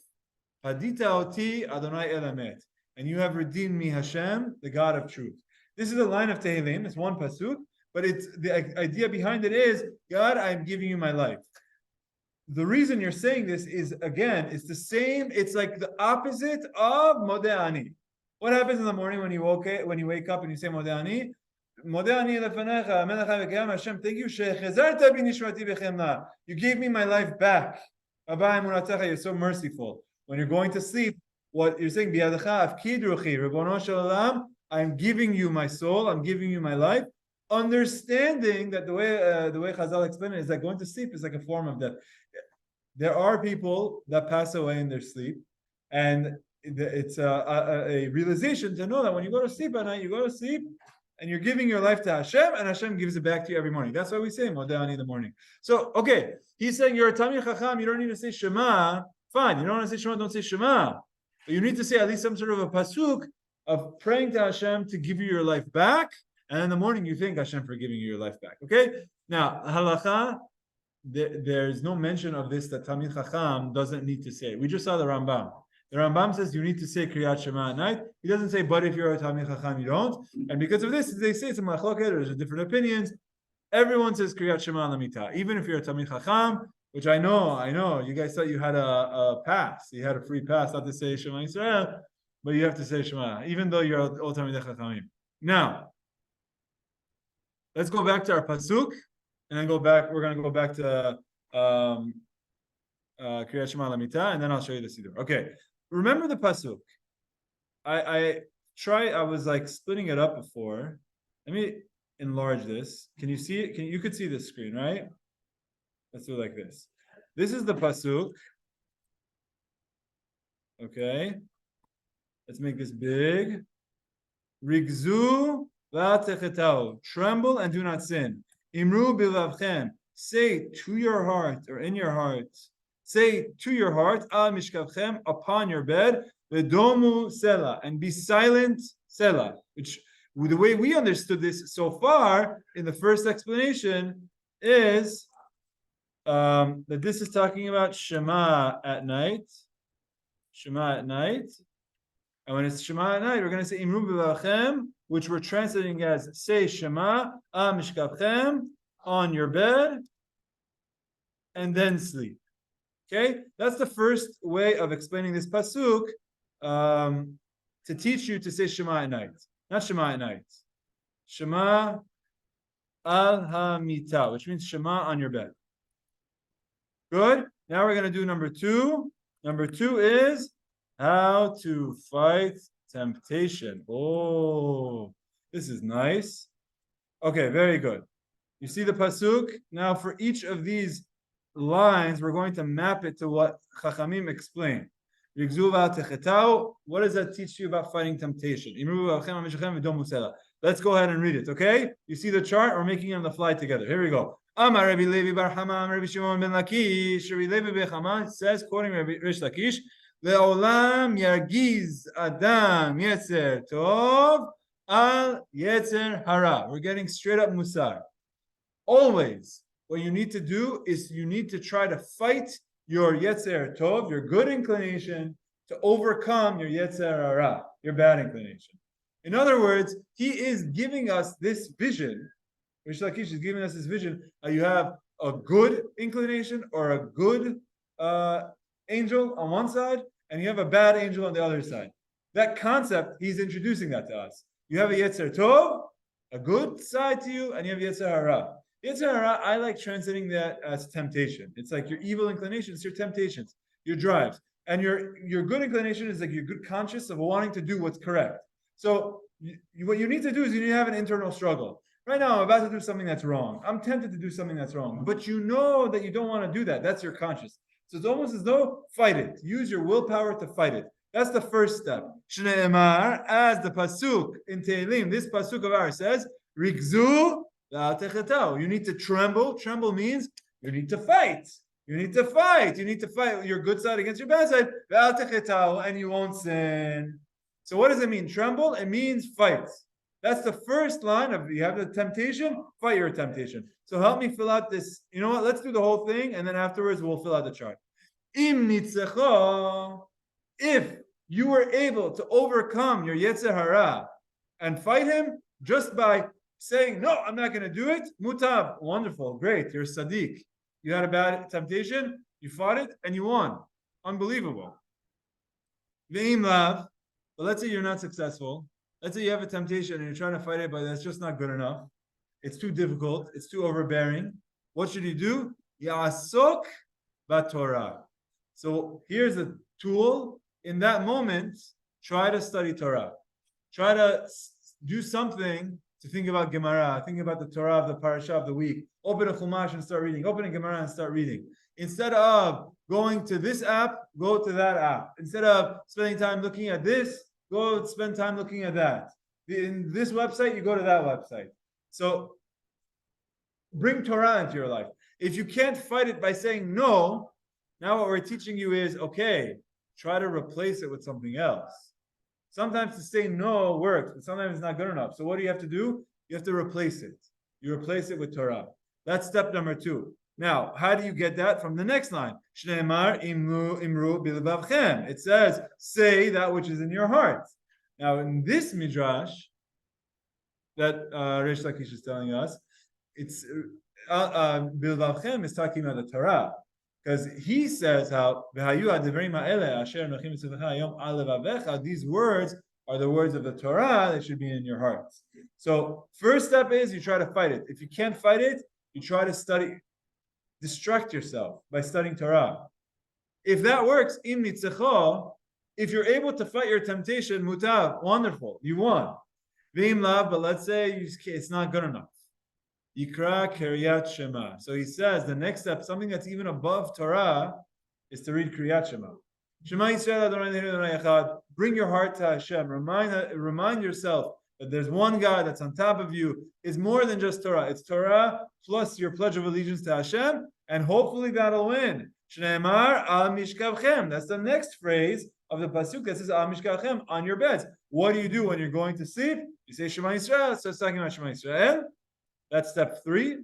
S1: Hadita oti Adonai elamet. And you have redeemed me, Hashem, the God of truth. This is a line of Tehillim. It's one pasuk, but it's the idea behind it is, God, I am giving you my life. The reason you're saying this is, again, it's the same. It's like the opposite of Modeh Ani. What happens in the morning when you wake up and you say Modeh Ani? Modeh Ani lefanecha, melech v'kayam, Hashem, thank you. Shechezarta bi nishmati b'chemna. You gave me my life back. Abba emunatecha, you're so merciful. When you're going to sleep, what you're saying, biyadacha afkid ruchi, Ribono shel olam, I'm giving you my soul, I'm giving you my life. Understanding that the way Chazal explained it is that going to sleep is like a form of death. There are people that pass away in their sleep, and it's a realization to know that when you go to sleep at night, you go to sleep and you're giving your life to Hashem, and Hashem gives it back to you every morning. That's why we say Modeh Ani in the morning. So, okay, he's saying you're a Talmid Chacham, you don't need to say Shema. Fine, you don't want to say Shema, don't say Shema. But you need to say at least some sort of a pasuk of praying to Hashem to give you your life back, and in the morning you thank Hashem for giving you your life back. Okay? Now, halacha, there's no mention of this that Talmid Chacham doesn't need to say. We just saw the Rambam. The Rambam says you need to say Kriyat Shema at night. He doesn't say, but if you're a Talmid Chacham, you don't. And because of this, they say it's a machloket, there's different opinions. Everyone says Kriyat Shema Al Hamita. Even if you're a Talmid Chacham, which I know, you guys thought you had a pass. You had a free pass not to say Shema Yisrael, but you have to say Shema, even though you're all Talmid Chachamim. Now, let's go back to our pasuk. And then we're going to go back to Shema Al Hamita, and then I'll show you the Siddur. Okay, remember the pasuk. I was like splitting it up before. Let me enlarge this. Can you see it? You could see this screen, right? Let's do it like this. This is the pasuk. Okay. Let's make this big. Rigzu v'atechetau. Tremble and do not sin. Imru bilavchem. Say to your heart or in your heart. Say to your heart, al mishkavchem, upon your bed, v'domu sela, and be silent sela. Which, the way we understood this so far in the first explanation is that this is talking about Shema at night. Shema at night. And when it's Shema at night, we're going to say Imru b'lavchem, which we're translating as say Shema al mishkavchem, on your bed, and then sleep. Okay, that's the first way of explaining this pasuk, to teach you to say Shema at night, not Shema at night. Shema Al Hamita, which means Shema on your bed. Good. Now we're going to do number 2. Number 2 is how to fight temptation. Oh, this is nice. Okay, very good. You see the pasuk? Now for each of these lines, we're going to map it to what Chachamim explained. What does that teach you about fighting temptation? Let's go ahead and read it, okay? You see the chart? We're making it on the fly together. Here we go. Amar Rabbi Levi bar Hamam, Rabbi Shimon ben Lakish, Rabbi Levi ben Hamam says, quoting Rabbi Rish Lakish, Le'olam yargiz adam yetzer tov al yetzer hara. We're getting straight up musar. Always, what you need to do is you need to try to fight your yetzer tov, your good inclination, to overcome your yetzer hara, your bad inclination. In other words, he is giving us this vision. Rish Lakish is giving us this vision. You have a good inclination or a good angel on one side, and you have a bad angel on the other side. That concept, he's introducing that to us. You have a yetzer tov, a good side to you, and you have yetzer hara. Yetzer hara, I like translating that as temptation. It's like your evil inclinations, your temptations, your drives. And your good inclination is like your good conscience of wanting to do what's correct. So what you need to do is you need to have an internal struggle. Right now, I'm about to do something that's wrong. I'm tempted to do something that's wrong. But you know that you don't want to do that. That's your conscience. So it's almost as though fight it. Use your willpower to fight it. That's the first step. Shne'emar, as the pasuk in Tehillim, this pasuk of ours says, Rigzu v'atechetau. You need to tremble. Tremble means you need to fight. You need to fight. You need to fight your good side against your bad side. V'atechetau, and you won't sin. So what does it mean? Tremble? It means fight. That's the first line of, you have the temptation, fight your temptation. So help me fill out this. You know what? Let's do the whole thing, and then afterwards we'll fill out the chart. Im nitzecha, if you were able to overcome your yetzer hara and fight him just by saying, no, I'm not going to do it, mutab, wonderful, great, you're Sadiq. You had a bad temptation, you fought it, and you won. Unbelievable. Ve'im lav, but let's say you're not successful. Let's say you have a temptation and you're trying to fight it, but that's just not good enough. It's too difficult. It's too overbearing. What should you do? Ya'asok b'Torah. So here's a tool. In that moment, try to study Torah. Try to do something to think about Gemara. Think about the Torah of the parasha of the week. Open a Chumash and start reading. Open a Gemara and start reading. Instead of going to this app, go to that app. Instead of spending time looking at this, go spend time looking at that. In this website, you go to that website. So bring Torah into your life. If you can't fight it by saying no, now what we're teaching you is, okay, try to replace it with something else. Sometimes to say no works, but sometimes it's not good enough. So what do? You have to replace it. You replace it with Torah. That's step number 2. Now, how do you get that? From the next line. Shne'emar imru bilvavchem. It says, say that which is in your heart. Now, in this midrash that Rish Lakish is telling us, it's bilvavchem is talking about the Torah. Because he says how these words are the words of the Torah that should be in your hearts. So first step is you try to fight it. If you can't fight it, you try to distract yourself by studying Torah. If that works, im nitzecho, if you're able to fight your temptation, mutav, wonderful, you won. V'im lav, but let's say it's not good enough. Yikra Kriyat Shema. So he says the next step, something that's even above Torah, is to read Kriyat Shema. Shema Yisrael Adonai Eloheinu Adonai Echad. Bring your heart to Hashem. Remind yourself that there's one God that's on top of you. It's more than just Torah. It's Torah plus your pledge of allegiance to Hashem, and hopefully that'll win. Shneimar al mishkavchem. That's the next phrase of the pasuk that says al mishkavchem, on your beds. What do you do when you're going to sleep? You say Shema Yisrael. So it's talking about Shema Yisrael. That's step 3.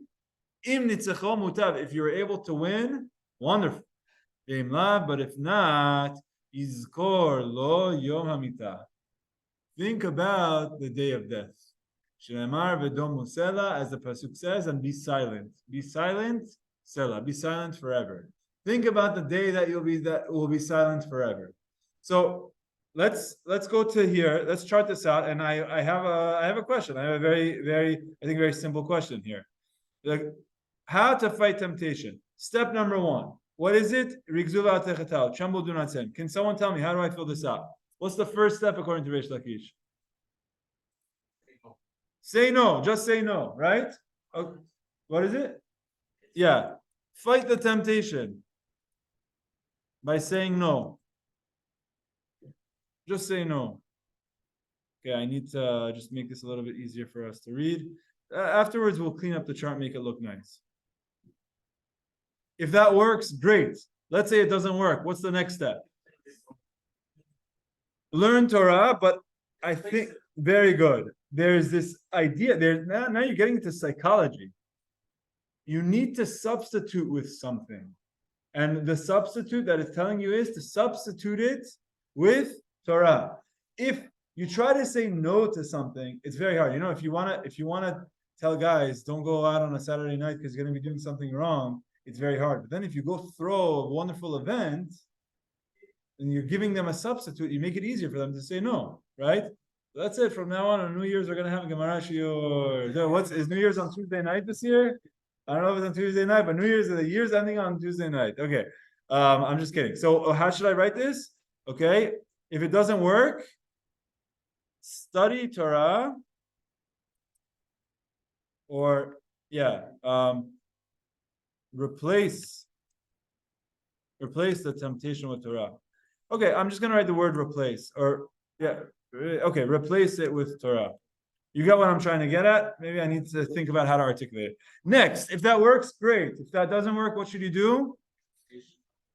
S1: Im nitzecho mutav. If you're able to win, wonderful. Im lav, but if not, izkor lo yom hamita. Think about the day of death. Shneimar v'dom musela, as the pasuk says, and be silent. Be silent, sela. Be silent forever. Think about the day that will be silent forever. So let's go to here. Let's chart this out. And I have a question. I have a very simple question here. How to fight temptation. Step number 1. What is it? Rigzula techetal. Tremble, do not sin. Can someone tell me, how do I fill this out? What's the first step according to Reish Lakish? Say no. Just say no, right? Okay. What is it? Yeah. Fight the temptation by saying no. Just say no. Okay, I need to just make this a little bit easier for us to read. Afterwards, we'll clean up the chart, make it look nice. If that works, great. Let's say it doesn't work. What's the next step? Learn Torah, but I think, very good. There's this idea, now you're getting into psychology. You need to substitute with something. And the substitute that it's telling you is to substitute it with Torah. If you try to say no to something, it's very hard. You know, if you wanna tell guys don't go out on a Saturday night because you're gonna be doing something wrong, it's very hard. But then if you go throw a wonderful event and you're giving them a substitute, you make it easier for them to say no, right? That's it. From now on New Year's, we're gonna have a Gemara shiur. Is New Year's on Tuesday night this year? I don't know if it's on Tuesday night, but New Year's, the year's ending on Tuesday night. Okay, I'm just kidding. So how should I write this? Okay, if it doesn't work, study Torah, or replace the temptation with Torah. Okay, I'm just gonna write the word replace, okay, replace it with Torah. You got what I'm trying to get at? Maybe I need to think about how to articulate it. Next, if that works, great. If that doesn't work, what should you do?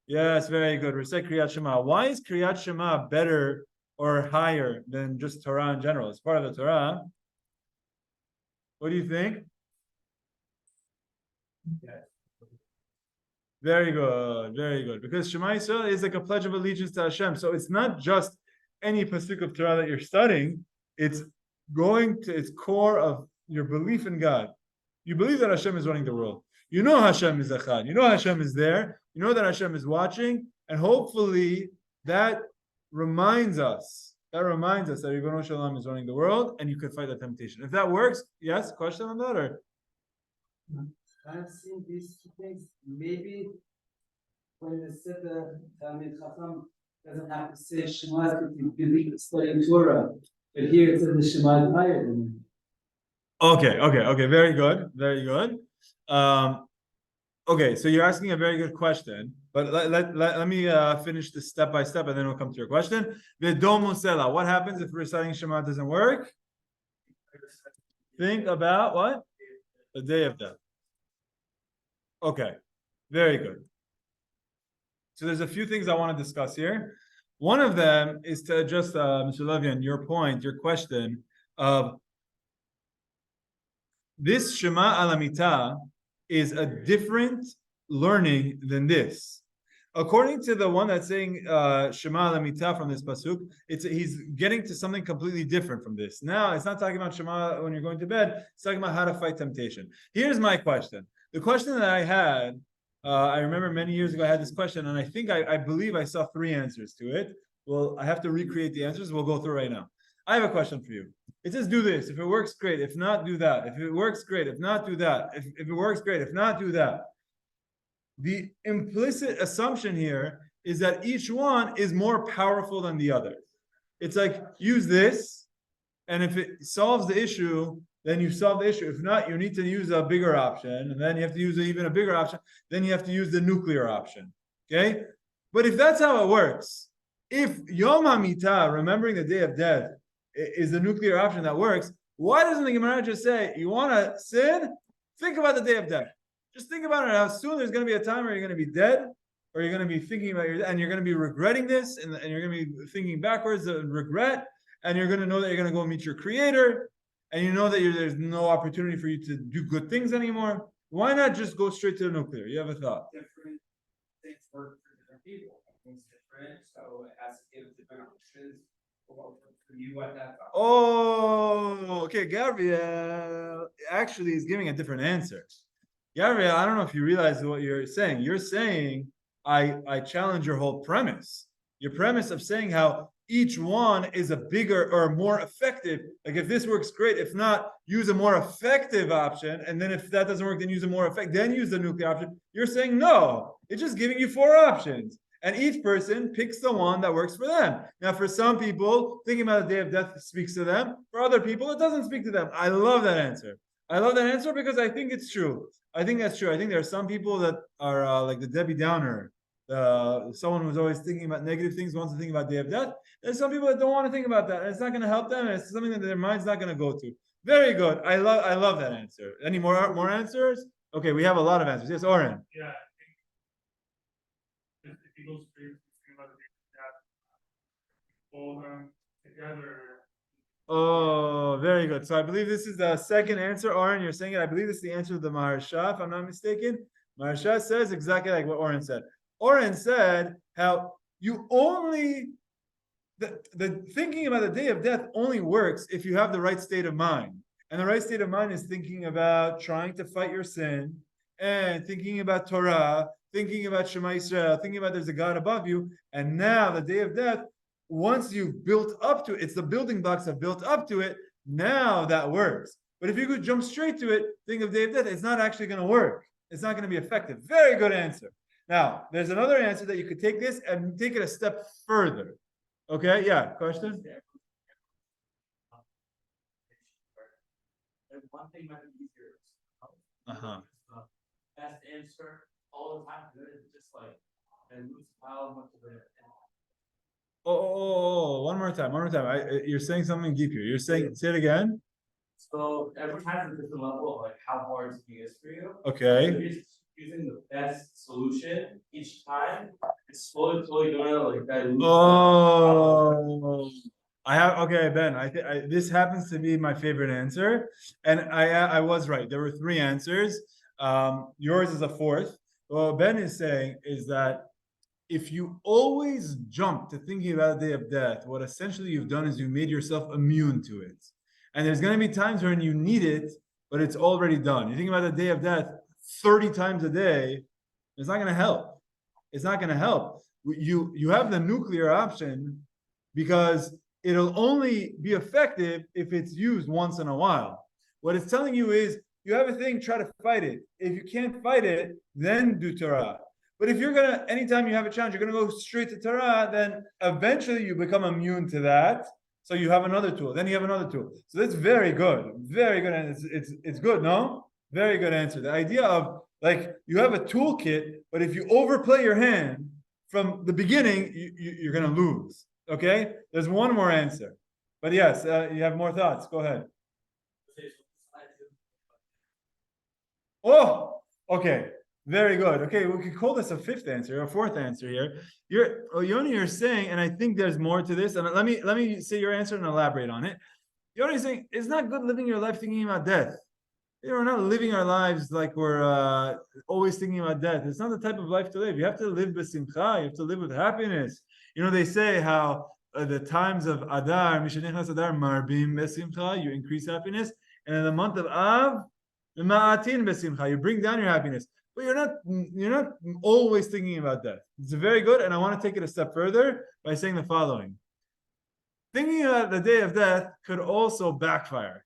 S1: Yes, very good. Recite Kriyat Shema. Why is Kriyat Shema better or higher than just Torah in general? It's part of the Torah. What do you think? Very good, very good. Because Shema Yisrael is like a pledge of allegiance to Hashem. So it's not just any pasuk of Torah that you're studying. It's going to its core of your belief in God. You believe that Hashem is running the world. You know Hashem is Echad. You know Hashem is there. You know that Hashem is watching. And hopefully that reminds us that Ribono Shel Olam is running the world and you could fight the temptation. If that works, yes, question on that? Or
S3: I've seen these two things. Maybe when they said the Talmid Chacham doesn't have to say Shema if you believe it's studying Torah. But here it says the Shema is higher than
S1: Okay. Very good. Okay, so you're asking a very good question, but let me finish this step by step, and then we'll come to your question. What happens if reciting Shema doesn't work? Think about what? The day of death. Okay, very good. So there's a few things I want to discuss here. One of them is to address, Mr. Levian, your question of this Shema Al Hamita is a different learning than this. According to the one that's saying Shema Al Hamita from this pasuk, he's getting to something completely different from this. Now, it's not talking about Shema when you're going to bed. It's talking about how to fight temptation. Here's my question. The question that I had, I remember many years ago I had this question, and I believe I saw 3 answers to it. Well, I have to recreate the answers. We'll go through right now. I have a question for you. It says do this. If it works, great. If not, do that. If it works, great. If not, do that. If it works, great. If not, do that. The implicit assumption here is that each one is more powerful than the other. It's like, use this, and if it solves the issue, then you solve the issue. If not, you need to use a bigger option, and then you have to use even a bigger option. Then you have to use the nuclear option. Okay? But if that's how it works, if Yom HaMitah, remembering the day of death, is the nuclear option that works, why doesn't the Gemara just say, you want to sin? Think about the day of death. Just think about it. How soon there's going to be a time where you're going to be dead, or you're going to be thinking about and you're going to be regretting this, and you're going to be thinking backwards and regret, and you're going to know that you're going to go meet your Creator, and you know that there's no opportunity for you to do good things anymore. Why not just go straight to the nuclear? You have a thought?
S4: Different things work for different people. Everyone's different, so it has to give different options for what works for you at that time.
S1: Oh, okay. Gabriel actually is giving a different answer. Gabriel, I don't know if you realize what you're saying. You're saying I challenge your whole premise. Your premise of saying how each one is a bigger or more effective. Like if this works, great. If not, use a more effective option. And then if that doesn't work, then use a more effective. Then use the nuclear option. You're saying no. It's just giving you 4 options. And each person picks the one that works for them. Now, for some people, thinking about the day of death speaks to them. For other people, it doesn't speak to them. I love that answer. I love that answer because I think it's true. I think that's true. I think there are some people that are like the Debbie Downer, someone who's always thinking about negative things, wants to think about day of death. There's some people that don't want to think about that, and it's not going to help them, and it's something that their mind's not going to go to. Very good. I love that answer. Any more answers? Okay, we have a lot of answers. Yes, Oren.
S5: Yeah, I think if you go straight to about that, all them together.
S1: Oh, very good. So I believe this is the second answer, Oren. You're saying it. I believe this is the answer of the Maharsha, if I'm not mistaken. Maharsha says exactly like what Oren said. Oren said how you only the thinking about the day of death only works if you have the right state of mind. And the right state of mind is thinking about trying to fight your sin and thinking about Torah, thinking about Shema Yisrael, thinking about there's a God above you. And now the day of death, once you've built up to it, it's the building blocks have built up to it. Now that works. But if you could jump straight to it, think of day of death, it's not actually going to work. It's not going to be effective. Very good answer. Now, there's another answer that you could take this and take it a step further. Okay, yeah, question?
S4: One thing might be easier.
S1: Uh-huh.
S4: Best answer all the time. It's just like, and lose how much of it.
S1: One more time. You're saying something deep here. You're saying, say it again.
S4: So every time is a different level of like how hard something is for you.
S1: Okay.
S4: So you're just using the best solution each time. It's slowly going like that.
S1: Oh, okay, Ben. I think this happens to be my favorite answer, and I was right. There were 3 answers. Yours is a 4th. What Ben is saying is that if you always jump to thinking about the day of death, what essentially you've done is you made yourself immune to it. And there's going to be times when you need it, but it's already done. You think about the day of death 30 times a day, it's not going to help. It's not going to help. You have the nuclear option because it'll only be effective if it's used once in a while. What it's telling you is you have a thing, try to fight it. If you can't fight it, then do Torah. But if you're going to, anytime you have a challenge, you're going to go straight to Torah, then eventually you become immune to that. So you have another tool. Then you have another tool. So that's very good. Very good. And it's good, no? Very good answer. The idea of like you have a toolkit, but if you overplay your hand from the beginning, you're going to lose. Okay? There's one more answer. But yes, you have more thoughts. Go ahead. Oh, okay. Very good. Okay, we could call this a 5th answer, a 4th answer here. Yoni, you're saying, and I think there's more to this, and let me say your answer and elaborate on it. Yoni is saying it's not good living your life thinking about death. We're not living our lives like we're always thinking about death. It's not the type of life to live. You have to live b'simcha. You have to live with happiness. You know, they say how the times of Adar, Mishanechnas Adar, Marbim b'simcha, you increase happiness. And in the month of Av, Ma'atin b'simcha, you bring down your happiness. But you're not always thinking about death. It's very good, and I want to take it a step further by saying the following. Thinking about the day of death could also backfire.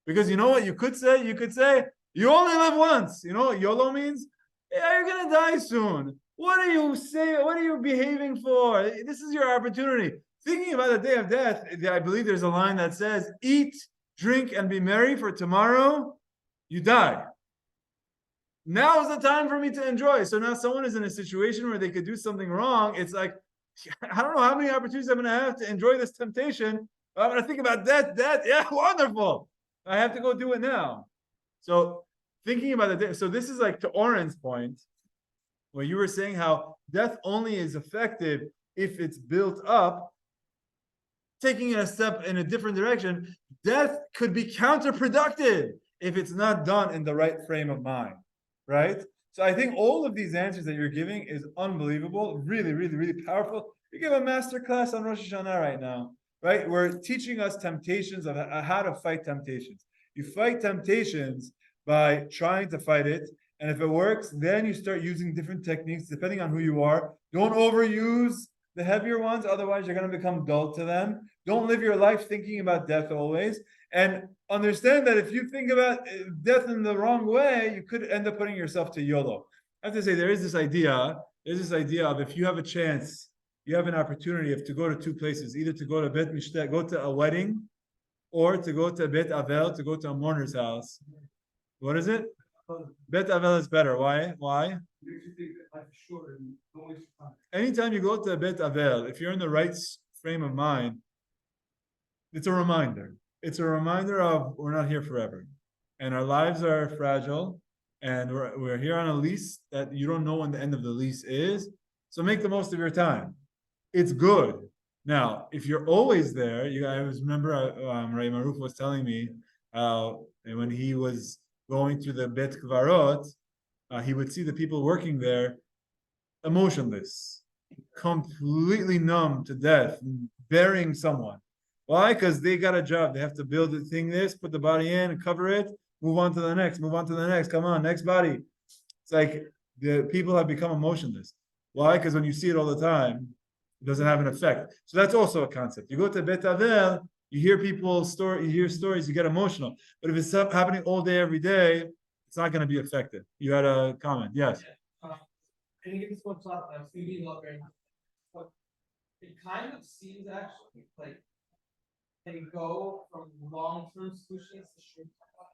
S1: Because you know what you could say? You could say, you only live once. You know what YOLO means? Yeah, you're going to die soon. What are you saying? What are you behaving for? This is your opportunity. Thinking about the day of death, I believe there's a line that says, eat, drink, and be merry, for tomorrow you die. Now is the time for me to enjoy. So now someone is in a situation where they could do something wrong. It's like, I don't know how many opportunities I'm going to have to enjoy this temptation. I'm going to think about death. Yeah, wonderful. I have to go do it now. So thinking about it. So this is like to Oren's point, where you were saying how death only is effective if it's built up. Taking it a step in a different direction, death could be counterproductive if it's not done in the right frame of mind, right? So I think all of these answers that you're giving is unbelievable, really, really, really powerful. You give a master class on Rosh Hashanah right now, right? We're teaching us temptations of how to fight temptations. You fight temptations by trying to fight it, and if it works, then you start using different techniques depending on who you are. Don't overuse the heavier ones, otherwise you're going to become dull to them. Don't live your life thinking about death always. And understand that if you think about death in the wrong way, you could end up putting yourself to YOLO. I have to say, there's this idea of if you have a chance, you have an opportunity to go to two places, either to go to Bet Mishta, go to a wedding, or to go to Bet Avel, to go to a mourner's house. What is it? Bet Avel is better. Why? Anytime you go to Bet Avel, if you're in the right frame of mind, it's a reminder. It's a reminder of we're not here forever. And our lives are fragile. And we're here on a lease that you don't know when the end of the lease is. So make the most of your time. It's good. Now, if you're always there, you guys remember Ray Maruf was telling me when he was going through the Bet Kvarot, he would see the people working there emotionless, completely numb to death, burying someone. Why? Because they got a job. They have to build the thing put the body in, cover it, move on to the next, come on, next body. It's like the people have become emotionless. Why? Because when you see it all the time, it doesn't have an effect. So that's also a concept. You go to Bet Avel, you hear people's story, you hear stories, you get emotional. But if it's happening all day, every day, it's not going to be effective. You had a comment, yes.
S4: Can you give us one thought? I was thinking about right now. But it kind of seems actually like they go from long-term solutions to short-term.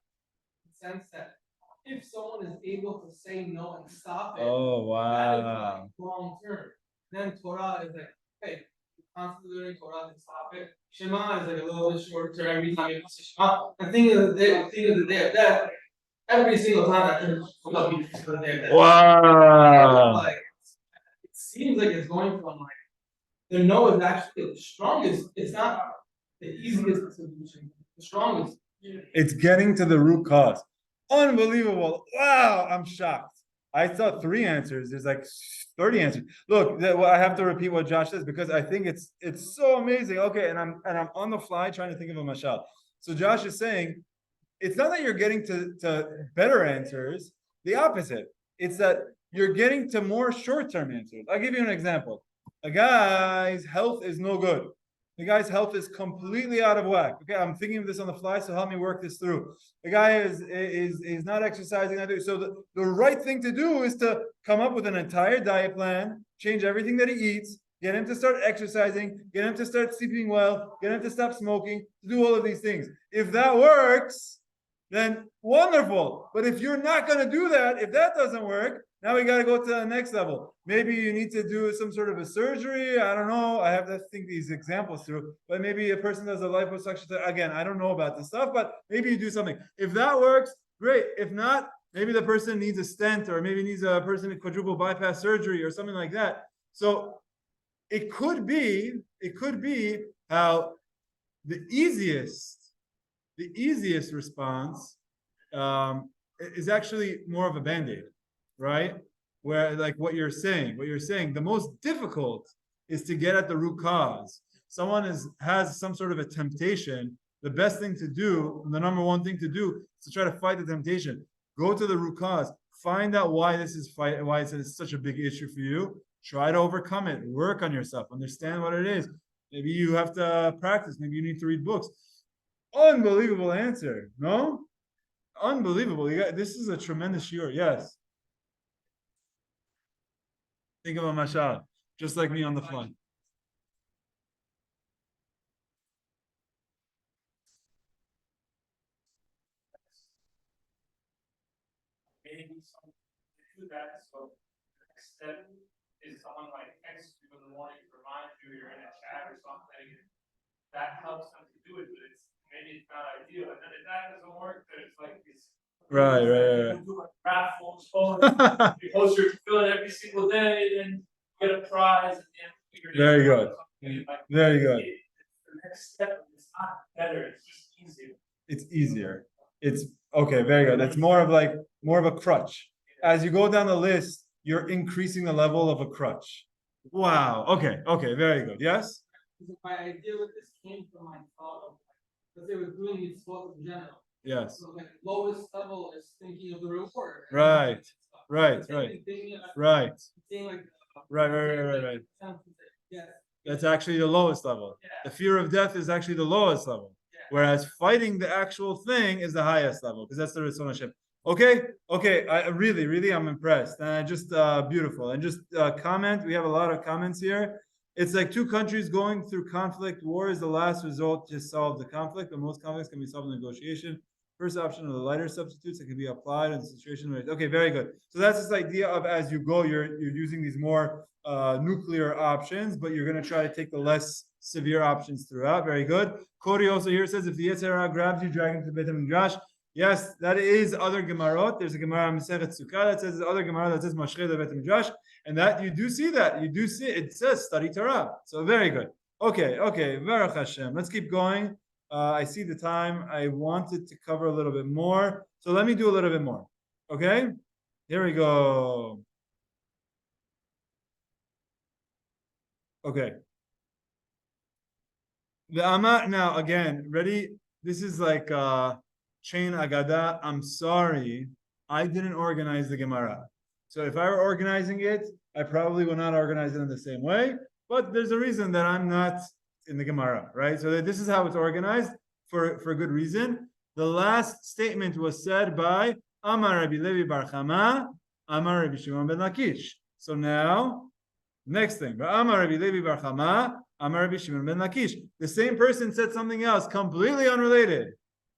S4: In the sense that if someone is able to say no and stop it, that is like long-term. Then Torah is like, hey, constantly learning Torah and stop it. Shema is like a little bit shorter every time you say Shema. And think of the day of death. Every single time that turns up for the day of death.
S1: Wow.
S4: Like, it seems like it's going from like the no is actually the strongest. It's not the easiest solution. The strongest.
S1: It's getting to the root cause. Unbelievable. Wow, I'm shocked. I thought 3 answers. There's like 30 answers. Look, I have to repeat what Josh says because I think it's so amazing. Okay, and I'm on the fly trying to think of a mashal. So Josh is saying it's not that you're getting to better answers, the opposite. It's that you're getting to more short-term answers. I'll give you an example. A guy's health is no good. The guy's health is completely out of whack. Okay, I'm thinking of this on the fly, so help me work this through. The guy is not exercising. So the right thing to do is to come up with an entire diet plan, change everything that he eats, get him to start exercising, get him to start sleeping well, get him to stop smoking, to do all of these things. If that works, then wonderful. But if you're not going to do that, if that doesn't work, now we got to go to the next level. Maybe you need to do some sort of a surgery. I don't know. I have to think these examples through. But maybe a person does a liposuction. Again, I don't know about this stuff, but maybe you do something. If that works, great. If not, maybe the person needs a stent or maybe needs a person in quadruple bypass surgery or something like that. So it could be how the easiest response is actually more of a band-aid, right? Where like what you're saying, the most difficult is to get at the root cause. Someone has some sort of a temptation. The best thing to do, the number one thing to do, is to try to fight the temptation. Go to the root cause. Find out why it's such a big issue for you. Try to overcome it. Work on yourself. Understand what it is. Maybe you have to practice. Maybe you need to read books. Unbelievable answer, no? Unbelievable. This is a tremendous shiur. Yes. Think of a mashal, just like me on the fly.
S5: Maybe some do that, so the next step is someone like texts you in the morning to remind you you're in a chat or something. That helps them to do it, but maybe it's not ideal. And then if that doesn't work, there's like this.
S1: Right.
S5: You do like raffles, you post your fill every single day, then you get a prize at the end of your day.
S1: Very good.
S5: Like,
S1: Very good.
S5: The next step is not better, it's just easier.
S1: It's easier. It's okay, very good. It's more of a crutch. As you go down the list, you're increasing the level of a crutch. Wow. Okay, very good. Yes?
S4: My idea with this came from my thought of, because they were doing these thoughts in general.
S1: Yes.
S4: So like lowest level is thinking of the reward.
S1: Right. Right.
S4: Yes.
S1: That's actually the lowest level.
S4: Yeah.
S1: The fear of death is actually the lowest level.
S4: Yeah.
S1: Whereas fighting the actual thing is the highest level, because that's the Ritzon. Okay. I really, I'm impressed. And just beautiful. And just comment. We have a lot of comments here. It's like two countries going through conflict. War is the last result to solve the conflict, but most conflicts can be solved in negotiation. First option are the lighter substitutes that can be applied in the situation. Okay, very good. So that's this idea of as you go, you're using these more nuclear options, but you're going to try to take the less severe options throughout. Very good. Cody also here says if the Yetzer Hara grabs you, drag him to Beit HaMidrash. Yes, that is other Gemarot. There's a Gemara Masechet Sukkah that says other Gemara that says Mashcheh Beit HaMidrash, and that you do see that. You do see it says study Torah. So very good. Okay. Baruch Hashem. Let's keep going. I see the time. I wanted to cover a little bit more, so let me do a little bit more. Okay, here we go. Okay. The Amma now again. Ready? This is like chain Agada. I'm sorry, I didn't organize the Gemara. So if I were organizing it, I probably would not organize it in the same way. But there's a reason that I'm not in the Gemara, right? So this is how it's organized for a good reason. The last statement was said by Amar Rabbi Levi Bar Chama, Amar Rabbi Shimon ben Lakish. So now, next thing, Amar Rabbi Levi Bar Chama, Amar Rabbi Shimon ben Lakish. The same person said something else completely unrelated,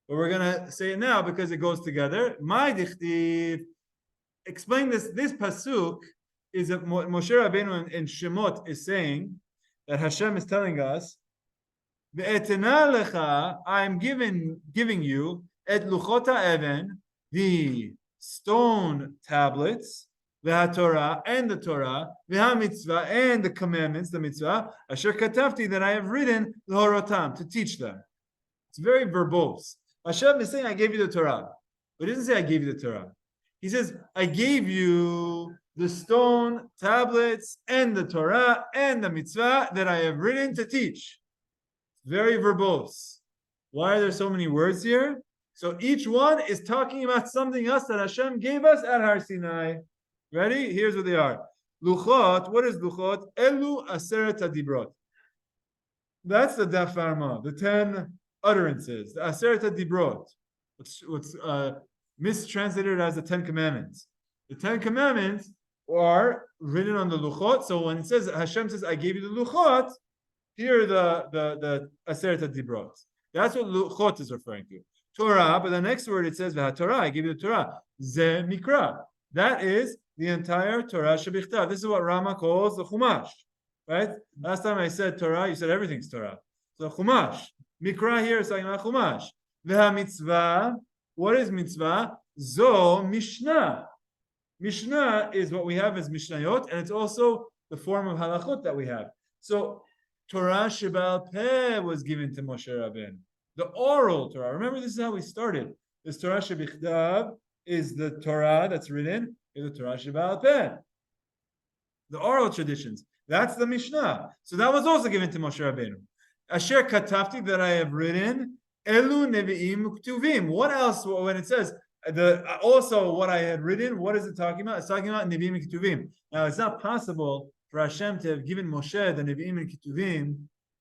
S1: but we're gonna say it now because it goes together. My dichtiv. Explain this. This pasuk is that Moshe Rabbeinu in Shemot is saying that Hashem is telling us, "Ve'etena lecha," I'm giving you et luchot ha'even, the stone tablets, ve'haTorah and the Torah, ve'hamitzvah and the commandments, the mitzvah, asher katavti that I have written l'horotam to teach them. It's very verbose. Hashem is saying, "I gave you the Torah," but he doesn't say, "I gave you the Torah." He says, I gave you the stone tablets and the Torah and the mitzvah that I have written to teach. Very verbose. Why are there so many words here? So each one is talking about something else that Hashem gave us at Har Sinai. Ready? Here's what they are. Luchot. What is Luchot? Elu aseret hadibrot. That's the Daf Arma, the 10 utterances, the aseret hadibrot. What's mistranslated as the 10 Commandments. The 10 Commandments are written on the Luchot. So when it says Hashem says, "I gave you the Luchot," here the Aseret HaDibrot. That's what Luchot is referring to. Torah, but the next word it says Torah. I give you the Torah. Ze Mikra. That is the entire Torah Shebichtav. This is what Rama calls the Chumash. Right? Last time I said Torah, you said everything's Torah. So Chumash. Mikra here is talking about Chumash. Veha mitzvah. What is mitzvah? Zo Mishnah. Mishnah is what we have as Mishnayot, and it's also the form of halachot that we have. So Torah Sheba'al Peh was given to Moshe Rabbeinu. The oral Torah. Remember, this is how we started. This Torah Shebichtav is the Torah that's written, is the Torah Sheba'al Peh. The oral traditions. That's the Mishnah. So that was also given to Moshe Rabbeinu. Asher Katafti, that I have written, Elu Nevi'im Uktuvim. What else? When it says also what I had written, what is it talking about? It's talking about Nevi'im and Ketuvim. Now, it's not possible for Hashem to have given Moshe the Nevi'im and Ketuvim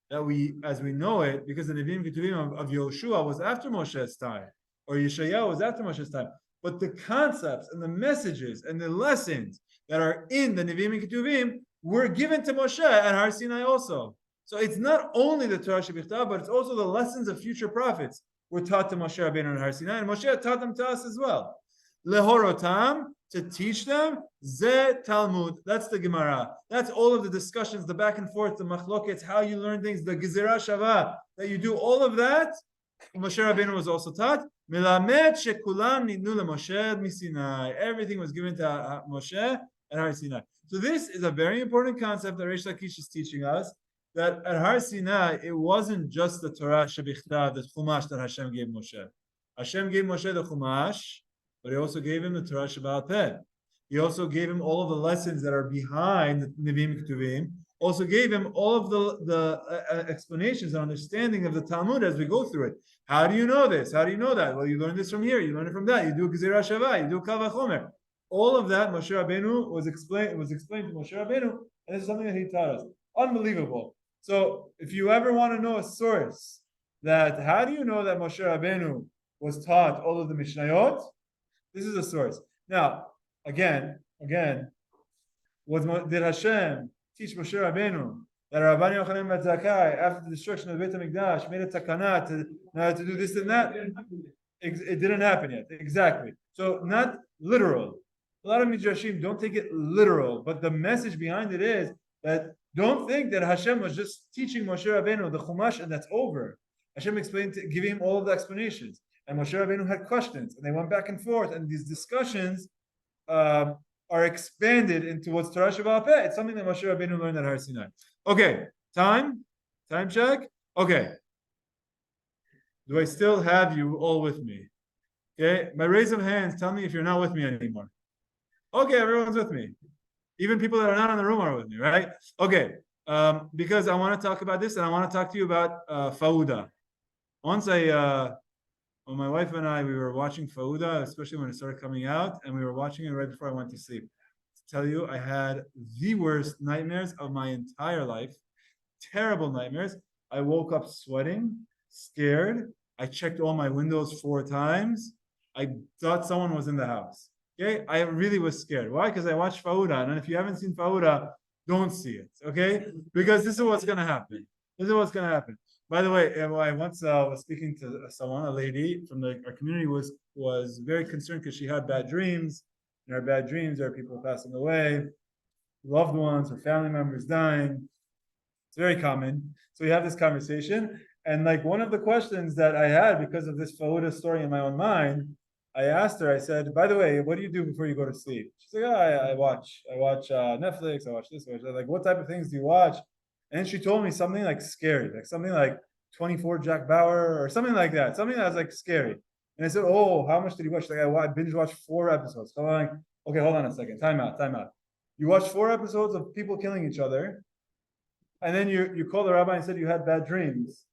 S1: that we, as we know it, because the Nevi'im and Ketuvim of Yoshua was after Moshe's time, or Yeshayahu was after Moshe's time. But the concepts and the messages and the lessons that are in the Nevi'im and Ketuvim were given to Moshe at Har Sinai also. So it's not only the Torah Shebichtav, but it's also the lessons of future prophets were taught to Moshe Rabbeinu at Har Sinai, and Moshe taught them to us as well. Lehorotam, to teach them, Ze Talmud. That's the Gemara. That's all of the discussions, the back and forth, the machlokets, how you learn things, the Gezerah Shava, that you do all of that. Moshe Rabbeinu was also taught. Melamed shekulam nidnu leMoshe miSinai. Everything was given to Moshe at Har Sinai. So this is a very important concept that Reish Lakish is teaching us, that at Har Sinai, it wasn't just the Torah Shebichtav, the Chumash that Hashem gave Moshe. Hashem gave Moshe the Chumash, but he also gave him the Torah Shebaal Peh. He also gave him all of the lessons that are behind the Nevi'im Ketuvim. Also gave him all of the explanations and understanding of the Talmud as we go through it. How do you know this? How do you know that? Well, you learn this from here. You learn it from that. You do Gezerah Shava. You do Kal Vachomer. All of that Moshe Rabbeinu was explained to Moshe Rabbeinu, and this is something that he taught us. Unbelievable. So, if you ever want to know a source that how do you know that Moshe Rabbeinu was taught all of the Mishnayot? This is a source. Now, again, did Hashem teach Moshe Rabbeinu that Rabban Yochanan ben Zakkai, after the destruction of the Beit HaMikdash, made a takana to do this and that? It didn't happen yet. Exactly. So not literal. A lot of midrashim don't take it literal, but the message behind it is that don't think that Hashem was just teaching Moshe Rabbeinu the Chumash and that's over. Hashem explained, giving him all of the explanations, and Moshe Rabbeinu had questions, and they went back and forth, and these discussions are expanded into what's Torah Shebaal Peh. It's something that Moshe Rabbeinu learned at Har Sinai. Okay, time check. Okay, do I still have you all with me? Okay, by raise of hands, tell me if you're not with me anymore. Okay, everyone's with me. Even people that are not in the room are with me, right? Okay, because I want to talk about this, and I want to talk to you about Fauda. Once when my wife and I, we were watching Fauda, especially when it started coming out, and we were watching it right before I went to sleep. To tell you, I had the worst nightmares of my entire life. Terrible nightmares. I woke up sweating, scared. I checked all my windows 4 times. I thought someone was in the house. Okay, I really was scared. Why? Because I watched Fauda, and if you haven't seen Fauda, don't see it. Okay, because this is what's gonna happen. This is what's gonna happen. By the way, I once was speaking to someone, a lady from our community was very concerned because she had bad dreams. In her bad dreams, there are people passing away, loved ones or family members dying. It's very common. So we have this conversation, and like one of the questions that I had because of this Fauda story in my own mind, I asked her. I said, "By the way, what do you do before you go to sleep?" She's like, "I watch Netflix. I watch this. I watch that." Like, what type of things do you watch? And she told me something like scary, like something like 24 Jack Bauer or something like that, something that was like scary. And I said, "Oh, how much did you watch?" Like, I binge watched 4 episodes. So I'm like, "Okay, hold on a second. Time out. You watched 4 episodes of people killing each other, and then you called the rabbi and said you had bad dreams.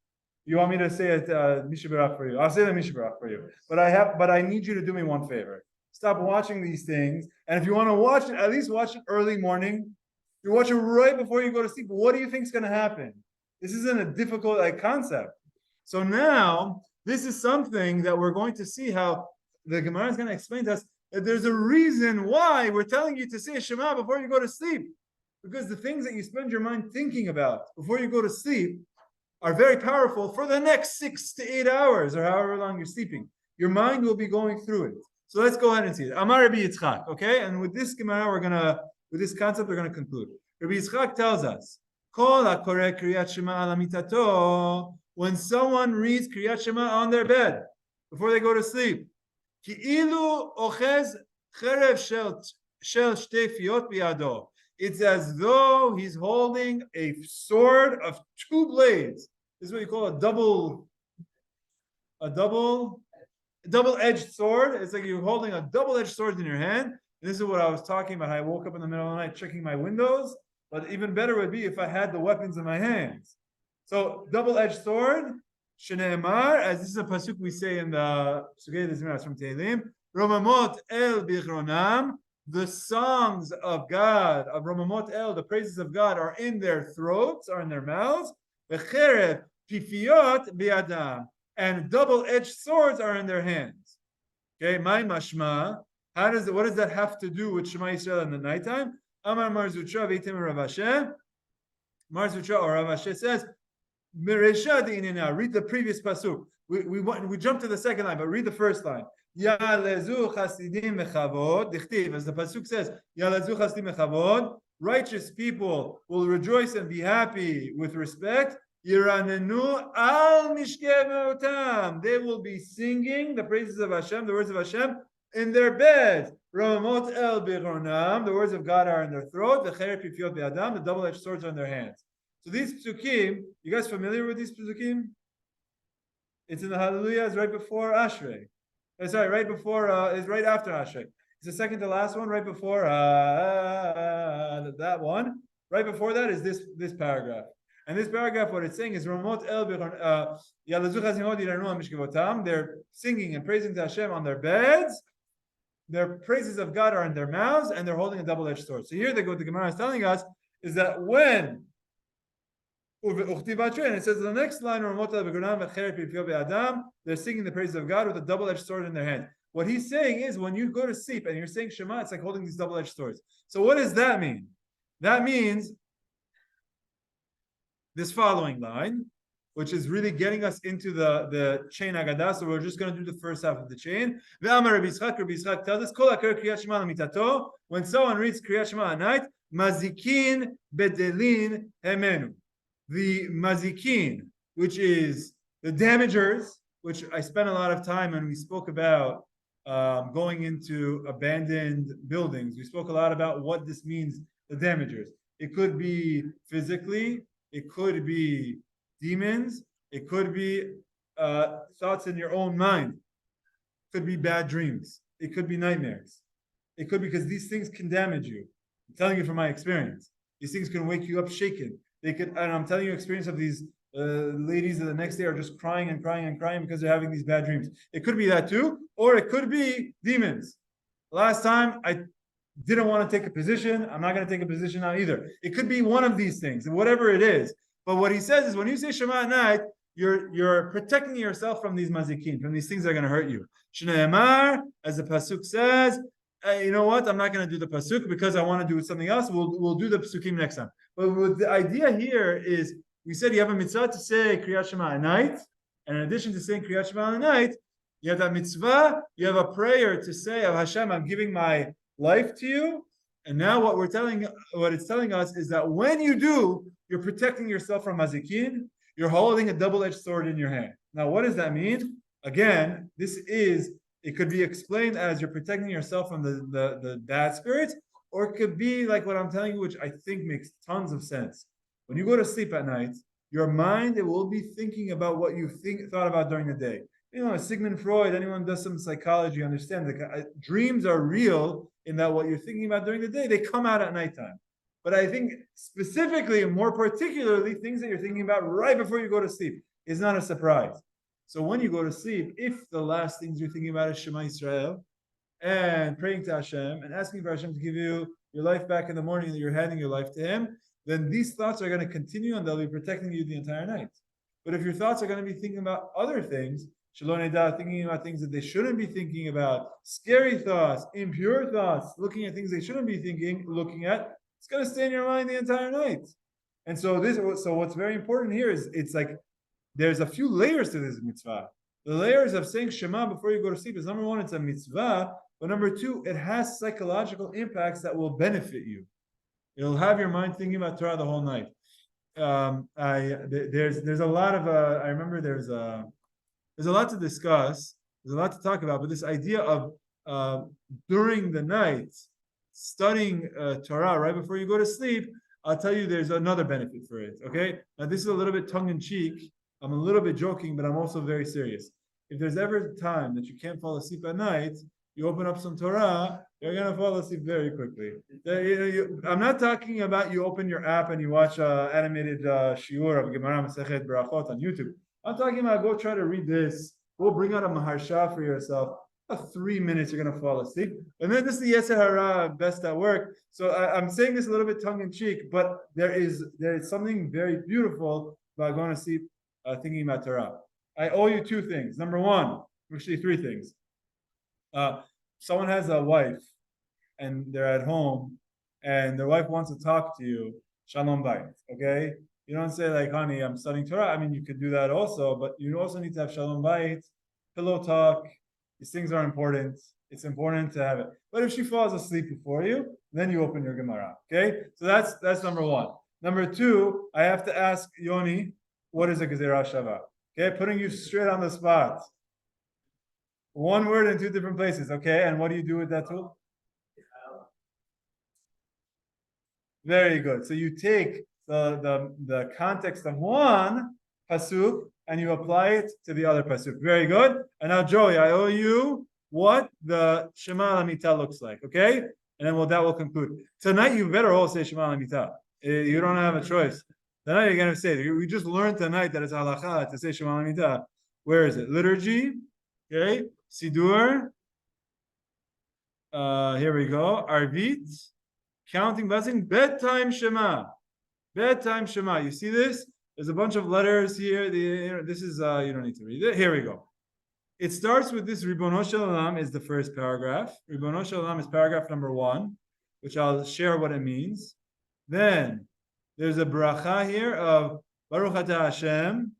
S1: You want me to say it Misha Berach for you? I'll say the Misha Berach for you. But I need you to do me one favor. Stop watching these things. And if you want to watch it, at least watch it early morning. You watch it right before you go to sleep. What do you think is going to happen? This isn't a difficult concept." So now, this is something that we're going to see how the Gemara is going to explain to us that there's a reason why we're telling you to say a Shema before you go to sleep. Because the things that you spend your mind thinking about before you go to sleep are very powerful for the next 6 to 8 hours or however long you're sleeping. Your mind will be going through it. So let's go ahead and see it. Amar Rabbi Yitzchak, okay? And with this Gemara, with this concept, we're going to conclude. Rabbi Yitzchak tells us, Kol hakoreh kriyat Shema Al Hamitato, when someone reads Kriyat Shema on their bed before they go to sleep, Ki'ilu ochez cherev shel shtei fiyot biyado. It's as though he's holding a sword of 2 blades. This is what you call a double-edged sword. It's like you're holding a double-edged sword in your hand. And this is what I was talking about. I woke up in the middle of the night checking my windows. But even better would be if I had the weapons in my hands. So double-edged sword, Shneimar, as this is a pasuk we say in the Sugei Dezmiras from Tehillim, Romamot El Bichronam, the songs of God, of Romamot El, the praises of God are in their throats, are in their mouths, Becherev Pifiyot Biadam, and double-edged swords are in their hands. Okay, my mashma, What does that have to do with Shema Yisrael in the nighttime? Amar Mar Zutra v'Itim Rav Asher. Mar Zutra or Rav Asher says, Miresha de'inina. Read the previous pasuk. We jump to the second line, but read the first line. Ya'lezu chasidim mechavod. Dichtiv, as the pasuk says, Ya'lezu chasidim mechavod. Righteous people will rejoice and be happy with respect. Yiranenu al mishkei me'otam. They will be singing the praises of Hashem, the words of Hashem, in their beds. Ramot el bironam. The words of God are in their throat. The cher pifiot be'adam. The double-edged swords are in their hands. So these psukim, you guys familiar with these psukim? It's in the Hallelujah. It's right before Ashrei. Sorry, right before. It's right after Ashrei. It's the second to last one. Right before that one. Right before that is this paragraph. And this paragraph, what it's saying is Ramot el Mishkevotam. They're singing and praising to Hashem on their beds. Their praises of God are in their mouths, and they're holding a double-edged sword. So here the Gemara is telling us is that when and it says in the next line, they're singing the praises of God with a double-edged sword in their hand. What he's saying is when you go to sleep and you're saying Shema, it's like holding these double-edged swords. So what does that mean? That means this following line, which is really getting us into the chain Agadah. So we're just going to do the first half of the chain. Rabbi Yitzchak tells us, when someone reads Kriyat Shema at night, mazikin bedelin hemenu. The mazikin, which is the damagers, which I spent a lot of time and we spoke about going into abandoned buildings. We spoke a lot about what this means, the damagers. It could be physically, it could be demons, it could be thoughts in your own mind, it could be bad dreams, it could be nightmares. It could be because these things can damage you. I'm telling you from my experience. These things can wake you up shaken. They could, and I'm telling you experience of these ladies that the next day are just crying and crying and crying because they're having these bad dreams. It could be that too, or it could be demons. Last time I didn't want to take a position. I'm not going to take a position now either. It could be one of these things, whatever it is. But what he says is when you say Shema at night, you're protecting yourself from these mazikin, from these things that are going to hurt you. Shneimar, as the pasuk says, you know what? I'm not going to do the pasuk because I want to do something else. We'll do the pasukim next time. But the idea here is, we said you have a mitzvah to say Kriyat Shema at night, and in addition to saying Kriyat Shema at night, you have that mitzvah. You have a prayer to say, "Of Hashem, I'm giving my life to you." And now what it's telling us is that when you do, you're protecting yourself from mazikin. You're holding a double-edged sword in your hand. Now, what does that mean? Again, it could be explained as you're protecting yourself from the bad spirits, or it could be like what I'm telling you, which I think makes tons of sense. When you go to sleep at night, your mind, it will be thinking about what you thought about during the day. You know, Sigmund Freud, anyone who does some psychology, understand that dreams are real in that what you're thinking about during the day, they come out at nighttime. But I think specifically, more particularly, things that you're thinking about right before you go to sleep is not a surprise. So when you go to sleep, if the last things you're thinking about is Shema Yisrael and praying to Hashem and asking for Hashem to give you your life back in the morning, that you're handing your life to Him, then these thoughts are going to continue and they'll be protecting you the entire night. But if your thoughts are going to be thinking about other things, Shalom Neda, thinking about things that they shouldn't be thinking about, scary thoughts, impure thoughts, looking at things they shouldn't be looking at, it's going to stay in your mind the entire night. And so what's very important here is it's like there's a few layers to this mitzvah. The layers of saying Shema before you go to sleep is, number one, it's a mitzvah, but number two, it has psychological impacts that will benefit you. It'll have your mind thinking about Torah the whole night. There's a lot of I remember there's a lot to discuss. There's a lot to talk about, but this idea of during the night studying Torah right before you go to sleep, I'll tell you there's another benefit for it. Okay, now this is a little bit tongue in cheek. I'm a little bit joking, but I'm also very serious. If there's ever a time that you can't fall asleep at night, you open up some Torah, you're going to fall asleep very quickly. I'm not talking about you open your app and you watch animated shiur of Gemara Berachot on YouTube. I'm talking about go try to read this. Go bring out a maharsha for yourself. 3 minutes, you're going to fall asleep. And then this is the Yetzer Hara best at work. So I'm saying this a little bit tongue in cheek, but there is something very beautiful about going to sleep thinking about Torah. I owe you two things. Number one, actually three things. someone has a wife and they're at home and their wife wants to talk to you, shalom bayit, okay? You don't say like, honey, I'm studying Torah. I mean, you could do that also, but you also need to have shalom bayit, pillow talk. These things are important. It's important to have it. But if she falls asleep before you, then you open your Gemara, okay? So that's number one. Number two, I have to ask Yoni, what is a Gezerah Shava? Okay, putting you straight on the spot. One word in two different places, okay? And what do you do with that tool? Very good. So you take the context of one pasuk and you apply it to the other pasuk. Very good. And now, Joey, I owe you what the Shema Al Hamita looks like, okay? And then that will conclude. Tonight, you better all say Shema Al Hamita. You don't have a choice. Tonight, you're going to say it. We just learned tonight that it's halacha to say Shema Al Hamita. Where is it? Liturgy, okay? Sidur. Here we go. Arvit. Counting blessing. Bedtime Shema. Bedtime Shema. You see this? There's a bunch of letters here. This is, you don't need to read it. Here we go. It starts with this Ribono Shel Olam is the first paragraph. Ribono Shel Olam is paragraph number 1, which I'll share what it means. Then there's a bracha here of Baruch Atah Hashem,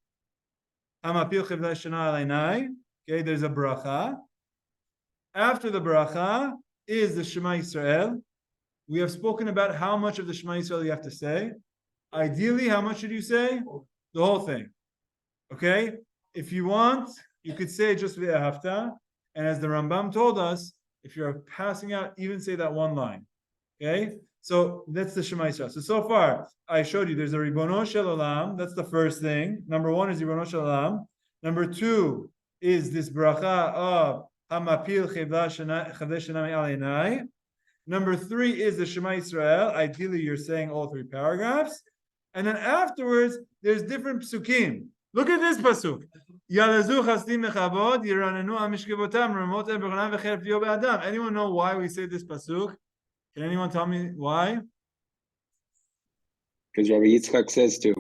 S1: Hamapil Chevlei Shana Aleinai. Okay, there's a bracha. After the bracha is the Shema Yisrael. We have spoken about how much of the Shema Yisrael you have to say. Ideally, how much should you say? The whole thing. Okay? If you want, you could say just Ve'ahavta. And as the Rambam told us, if you're passing out, even say that one line. Okay? So that's the Shema Yisrael. So far, I showed you there's a Ribono Shel Olam. That's the first thing. Number 1 is Ribono Shel Olam. Number 2 is this bracha of Hamapil Chevlei Shanami Aleinai. Number 3 is the Shema Yisrael. Ideally, you're saying all 3 paragraphs. And then afterwards, there's different psukim. Look at this pasuk. Yalazu chasdim mechavod yiranenu amishkevotam ramot ebronam v'cheref liyo be'adam. Anyone know why we say this pasuk? Can anyone tell me why?
S2: Because Rabbi Yitzchak says to.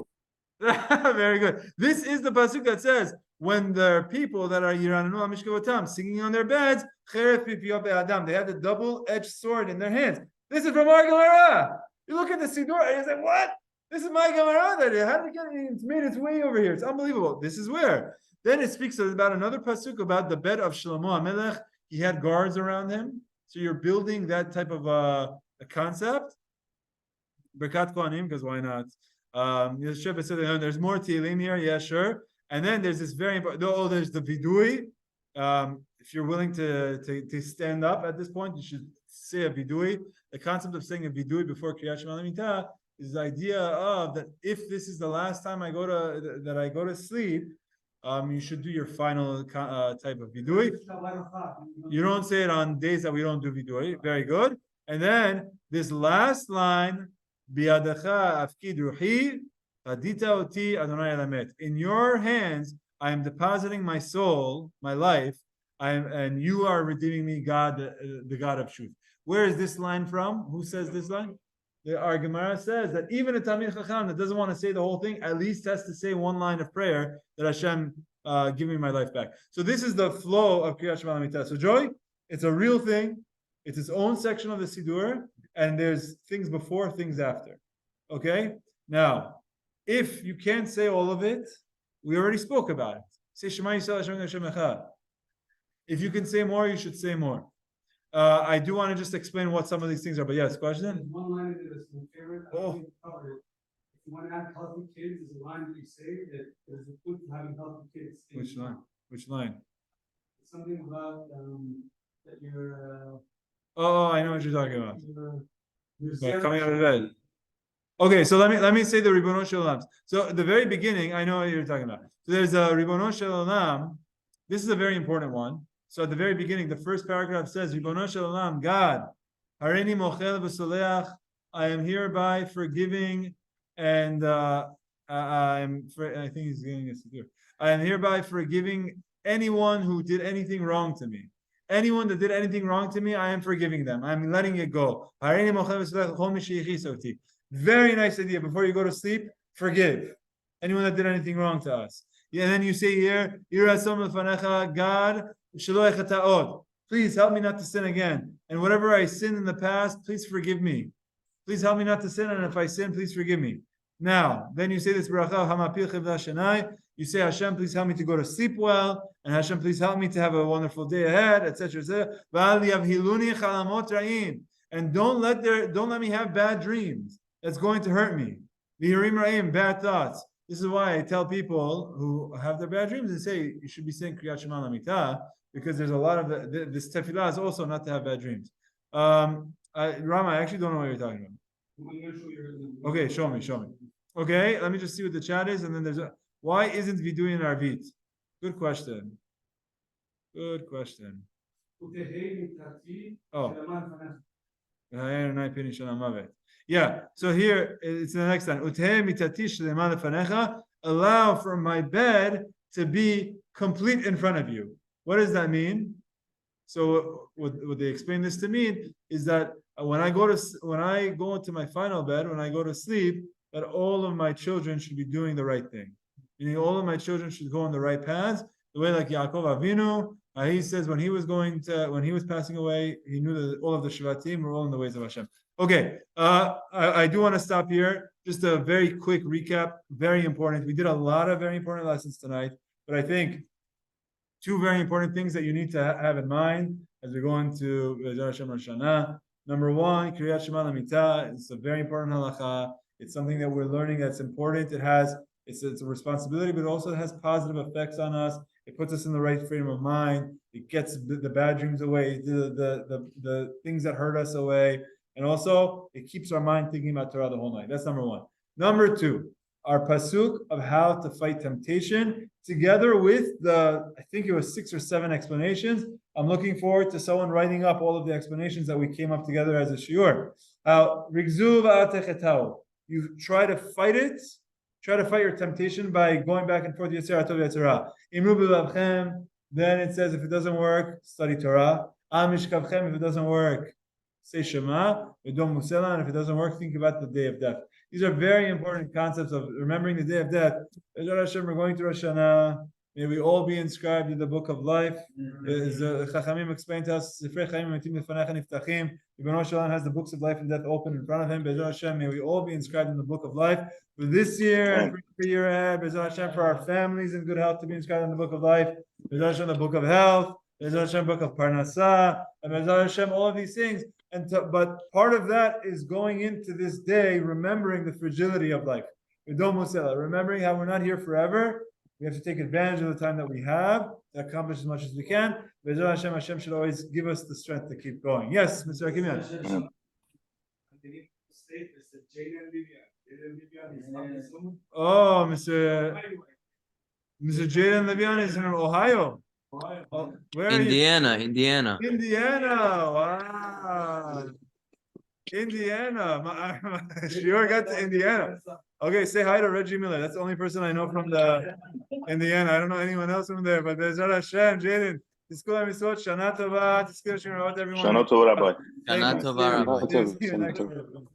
S1: Very good. This is the pasuk that says, when there are people that are yiranenu amishkevotam singing on their beds, cheref liyo be'adam. They have the double-edged sword in their hands. This is from our Gemara. You look at the Siddur and you say, what? This is my Gemara that how did it get it? It's made its way over here. It's unbelievable. This is where. Then it speaks about another pasuk about the bed of Shlomo HaMelech. He had guards around him. So you're building that type of a concept. Berkat Kohanim, because why not? There's more Tehillim here. Yeah, sure. And then there's this very important. Oh, there's the Vidui. If you're willing to stand up at this point, you should say a Vidui. The concept of saying a Vidui before Kriyat Shema Al Hamita is the idea of that if this is the last time I go to sleep, you should do your final type of vidui. You don't say it on days that we don't do vidui. Very good. And then this last line, Biadacha afkid ruhi, hadita oti Adonai elamet. In your hands, I am depositing my soul, my life, and you are redeeming me, God, the God of truth. Where is this line from? Who says this line? Our Gemara says that even a Talmid Chacham that doesn't want to say the whole thing, at least has to say one line of prayer that Hashem give me my life back. So this is the flow of Kriyat Shema Al Hamita. So Joy, it's a real thing. It's its own section of the Siddur, and there's things before, things after. Okay? Now, if you can't say all of it, we already spoke about it. Say Shema Yisrael Hashem Echad. If you can say more, you should say more. I do want to just explain what some of these things are, but yes, question?
S3: There's one line in there that's my favorite.
S1: Oh.
S3: If you want to have healthy kids, there's a line that you say that there's a good to having healthy kids.
S1: Which line? Which line?
S3: Something about that you're.
S1: Oh, I know what you're talking about.
S3: You're
S1: Coming out of bed. Okay, so let me say the Ribono Shel Olam. So at the very beginning, I know what you're talking about. So there's a Ribono Shel Olam. This is a very important one. So at the very beginning, the first paragraph says, Ribono Shel Olam, God, Hareini Mochel v'Soleach, I am hereby forgiving, and I think he's getting us to do. I am hereby forgiving anyone who did anything wrong to me. Anyone that did anything wrong to me, I am forgiving them. I'm letting it go. Hareini Mochel v'Soleach chol mi sheyichis oti. Very nice idea. Before you go to sleep, forgive anyone that did anything wrong to us. Yeah, and then you say here, God, please help me not to sin again. And whatever I sinned in the past, please forgive me. Please help me not to sin, and if I sin, please forgive me. Now, then you say this bracha, Hamapil Chivda Shanai. You say, Hashem, please help me to go to sleep well, and Hashem, please help me to have a wonderful day ahead, etc. And don't let me have bad dreams. That's going to hurt me. Bad thoughts. This is why I tell people who have their bad dreams and say you should be saying Kriyat Shema Al Hamita, because there's a lot of this tefillah is also not to have bad dreams. Rama, I actually don't know what you're talking about. Okay, show me. Okay, let me just see what the chat is, and then there's why isn't Vidui in Arvit? Good question. Oh. Yeah, so here it's the next line. Allow for my bed to be complete in front of you. What does that mean? So what they explain this to mean is that when I go into my final bed, when I go to sleep, that all of my children should be doing the right thing. Meaning all of my children should go on the right paths. The way like Yaakov Avinu, he says when he was passing away, he knew that all of the Shvatim were all in the ways of Hashem. Okay, I do want to stop here. Just a very quick recap, very important. We did a lot of very important lessons tonight, but I think two very important things that you need to have in mind as we go into Gezerah Shava. Number one, Kriyat Shema Al Hamita. It's a very important halacha. It's something that we're learning that's important. It's a responsibility, but also it has positive effects on us. It puts us in the right frame of mind. It gets the bad dreams away, the things that hurt us away. And also, it keeps our mind thinking about Torah the whole night. That's number one. Number two, our pasuk of how to fight temptation, together with I think it was 6 or 7 explanations. I'm looking forward to someone writing up all of the explanations that we came up together as a shiur. You try to fight it. Try to fight your temptation by going back and forth. Then it says if it doesn't work, study Torah. If it doesn't work, say Shema. And if it doesn't work, think about the day of death. These are very important concepts of remembering the day of death. We're going to Rosh Hashanah. May we all be inscribed in the book of life. As Chachamim explained to us, Rosh Hashanah has the books of life and death open in front of him. Be'ezrat Hashem, may we all be inscribed in the book of life for this year and for the year ahead. Be'ezrat Hashem, for our families in good health to be inscribed in the book of life. Be'ezrat Hashem, the book of health. Be'ezrat Hashem, book of Parnasah. And Be'ezrat Hashem, all of these things. But part of that is going into this day, remembering the fragility of life. Remembering how we're not here forever. We have to take advantage of the time that we have to accomplish as much as we can. Be'ezrat Hashem, Hashem should always give us the strength to keep going. Yes, Mr. Akimian. Oh, Mr. Jaden Levian is in Ohio. Oh, where
S6: Indiana.
S1: Indiana. Wow. Indiana. Shiur got to Indiana. Okay, say hi to Reggie Miller. That's the only person I know from the Indiana. I don't know anyone else from there. But Be'ezrat Hashem, Jaden. Shana Tova. Everyone.
S7: Shana Tova, Rabbi.
S6: Shana Tova, Rabbi.
S1: See you next week.